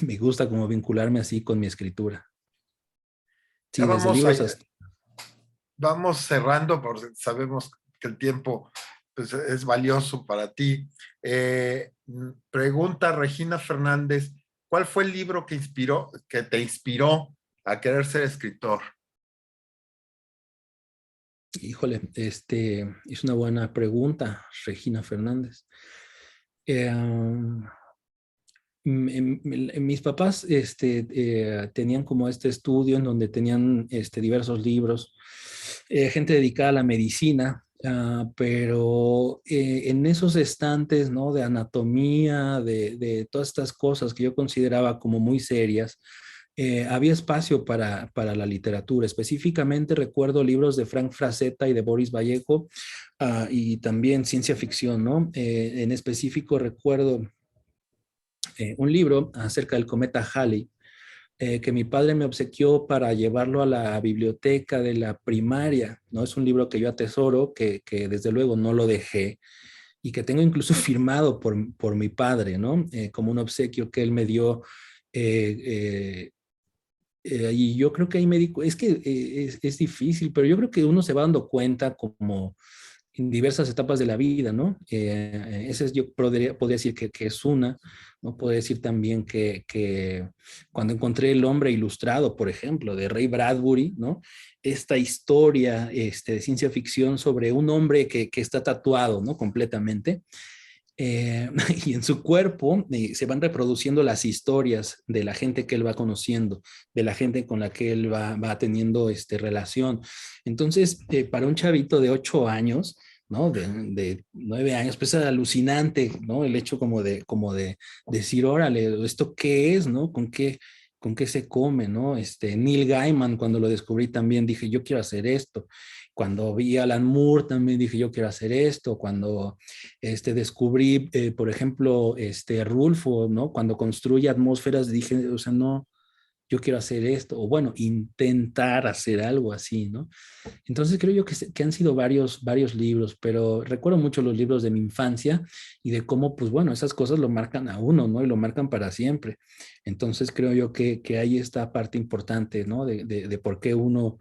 me gusta como vincularme así con mi escritura. Ya Sí, desde libros hasta... vamos cerrando, porque sabemos que el tiempo pues, es valioso para ti. Pregunta Regina Fernández, ¿cuál fue el libro que te inspiró a querer ser escritor? Híjole, es una buena pregunta, Regina Fernández. Eh, Mis papás tenían como este estudio en donde tenían diversos libros, gente dedicada a la medicina, pero en esos estantes, ¿no? De anatomía, de todas estas cosas que yo consideraba como muy serias, había espacio para la literatura. Específicamente recuerdo libros de Frank Frazetta y de Boris Vallejo, y también ciencia ficción, ¿no? En específico recuerdo un libro acerca del cometa Halley, que mi padre me obsequió para llevarlo a la biblioteca de la primaria, ¿no? Es un libro que yo atesoro, que desde luego no lo dejé y que tengo incluso firmado por mi padre, ¿no? Como un obsequio que él me dio. Y yo creo que ahí me di, es que es difícil, pero yo creo que uno se va dando cuenta como en diversas etapas de la vida, ¿no? Esa es, yo podría decir que es una, ¿no? Puedo decir también que cuando encontré El hombre ilustrado, por ejemplo, de Ray Bradbury, ¿no? Esta historia de ciencia ficción sobre un hombre que está tatuado, ¿no? Completamente. Y en su cuerpo se van reproduciendo las historias de la gente que él va conociendo, de la gente con la que él va teniendo relación. Entonces, para un chavito de 8 años, ¿no? De 9 años, pues es alucinante, ¿no? El hecho como de decir, órale, ¿esto qué es, no? ¿Con qué se come, no? Neil Gaiman, cuando lo descubrí también dije, yo quiero hacer esto. Cuando vi a Alan Moore también dije, yo quiero hacer esto. Cuando descubrí, por ejemplo, Rulfo, ¿no? Cuando construye atmósferas, dije, o sea, no, yo quiero hacer esto, o bueno, intentar hacer algo así, ¿no? Entonces creo yo que han sido varios libros, pero recuerdo mucho los libros de mi infancia y de cómo, pues bueno, esas cosas lo marcan a uno, ¿no? Y lo marcan para siempre. Entonces creo yo que hay esta parte importante, ¿no? De por qué uno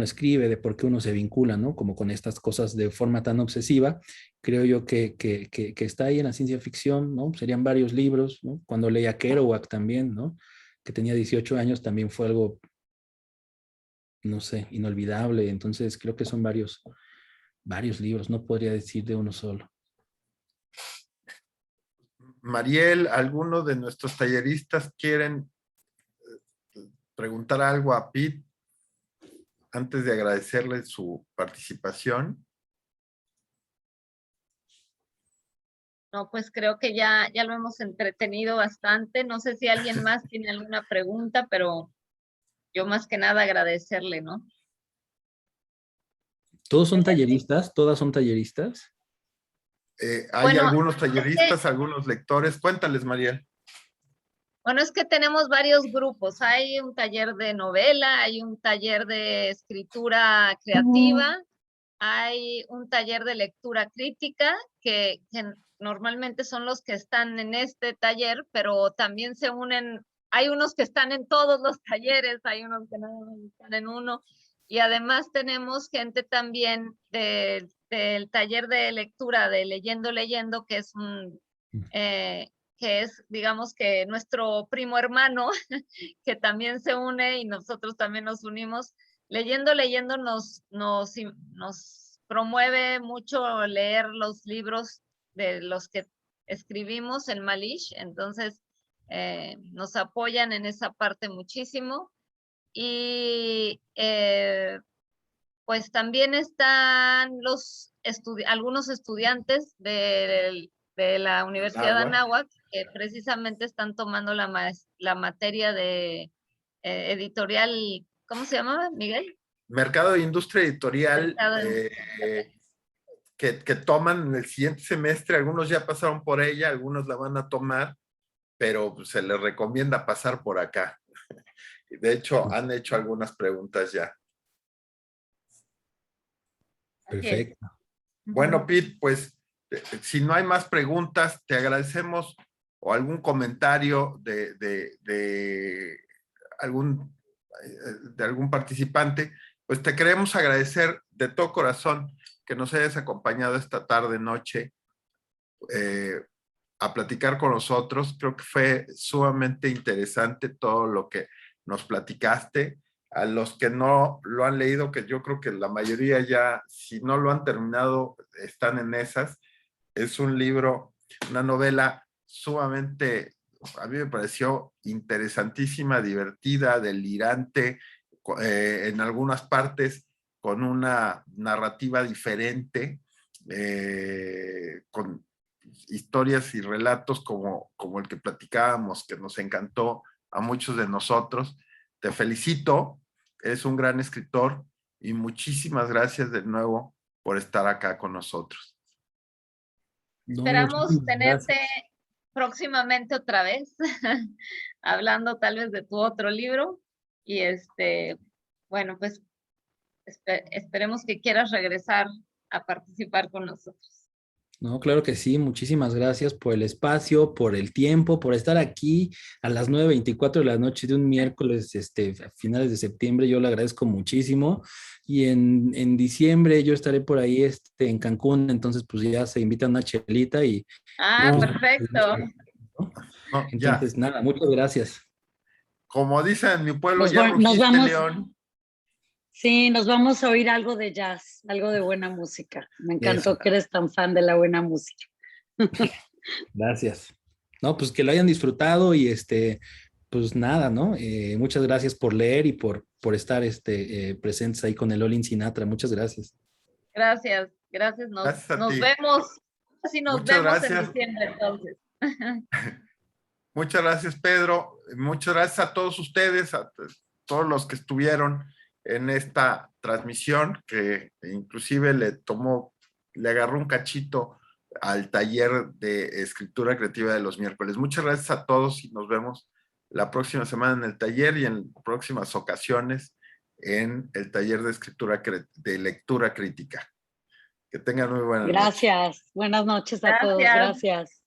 escribe, de por qué uno se vincula, ¿no? Como con estas cosas de forma tan obsesiva. Creo yo que está ahí en la ciencia ficción, ¿no? Serían varios libros, ¿no? Cuando leía Kerouac también, ¿no? Que tenía 18 años, también fue algo no sé, inolvidable. Entonces creo que son varios libros, no podría decir de uno solo. Mariel, ¿alguno de nuestros talleristas quieren preguntar algo a Pete antes de agradecerle su participación? No, pues creo que ya lo hemos entretenido bastante. No sé si alguien más tiene alguna pregunta, pero yo más que nada agradecerle, ¿no? ¿Todos son talleristas? ¿Todas son talleristas? Hay Bueno, algunos talleristas, algunos lectores. Cuéntales, Mariel. Bueno, es que tenemos varios grupos. Hay un taller de novela, hay un taller de escritura creativa, hay un taller de lectura crítica, que normalmente son los que están en este taller, pero también se unen, hay unos que están en todos los talleres, hay unos que nada más están en uno, y además tenemos gente también del taller de lectura de Leyendo, que es que es, digamos que nuestro primo hermano, que también se une y nosotros también nos unimos. Leyendo nos promueve mucho leer los libros de los que escribimos en Malish, entonces nos apoyan en esa parte muchísimo. Y pues también están algunos estudiantes de la Universidad de Anáhuac, que precisamente están tomando la materia de editorial, ¿cómo se llamaba, Miguel? Mercado de Industria Editorial, que toman en el siguiente semestre. Algunos ya pasaron por ella, algunos la van a tomar, pero se les recomienda pasar por acá. De hecho, han hecho algunas preguntas ya. Perfecto. Bueno, Pete, pues si no hay más preguntas, te agradecemos, o algún comentario de algún participante, pues te queremos agradecer de todo corazón que nos hayas acompañado esta tarde, noche, a platicar con nosotros. Creo que fue sumamente interesante todo lo que nos platicaste. A los que no lo han leído, que yo creo que la mayoría ya, si no lo han terminado, están en esas. Es un libro, una novela sumamente, a mí me pareció interesantísima, divertida, delirante, en algunas partes con una narrativa diferente, con historias y relatos como el que platicábamos, que nos encantó a muchos de nosotros. Te felicito, eres un gran escritor y muchísimas gracias de nuevo por estar acá con nosotros. No, Esperamos tenerte gracias. próximamente otra vez, hablando tal vez de tu otro libro. Y bueno, pues esperemos que quieras regresar a participar con nosotros. No, claro que sí. Muchísimas gracias por el espacio, por el tiempo, por estar aquí a las 9:24 de la noche de un miércoles, a finales de septiembre. Yo le agradezco muchísimo. Y en diciembre yo estaré por ahí en Cancún, entonces pues ya se invita una chelita y Ah, pues, perfecto. ¿no? No, Entonces, ya. nada, muchas gracias. Como dicen en mi pueblo, Nos, ya nos rugiste, vamos, León. sí, nos vamos a oír algo de jazz, algo de buena música. Me encantó Eso. que eres tan fan de la buena música. Gracias. No, pues que lo hayan disfrutado y pues nada, ¿no? Muchas gracias por leer y por estar presentes ahí con el Olin Sinatra. Muchas gracias. Gracias. Gracias a Nos ti. vemos. Así nos Muchas vemos en gracias. diciembre entonces. Muchas gracias, Pedro. Muchas gracias a todos ustedes, a todos los que estuvieron en esta transmisión, que inclusive le agarró un cachito al taller de escritura creativa de los miércoles. Muchas gracias a todos y nos vemos la próxima semana en el taller y en próximas ocasiones en el taller de lectura crítica. Que tengan muy buenas noches. Gracias. Buenas noches a todos. Gracias. Gracias.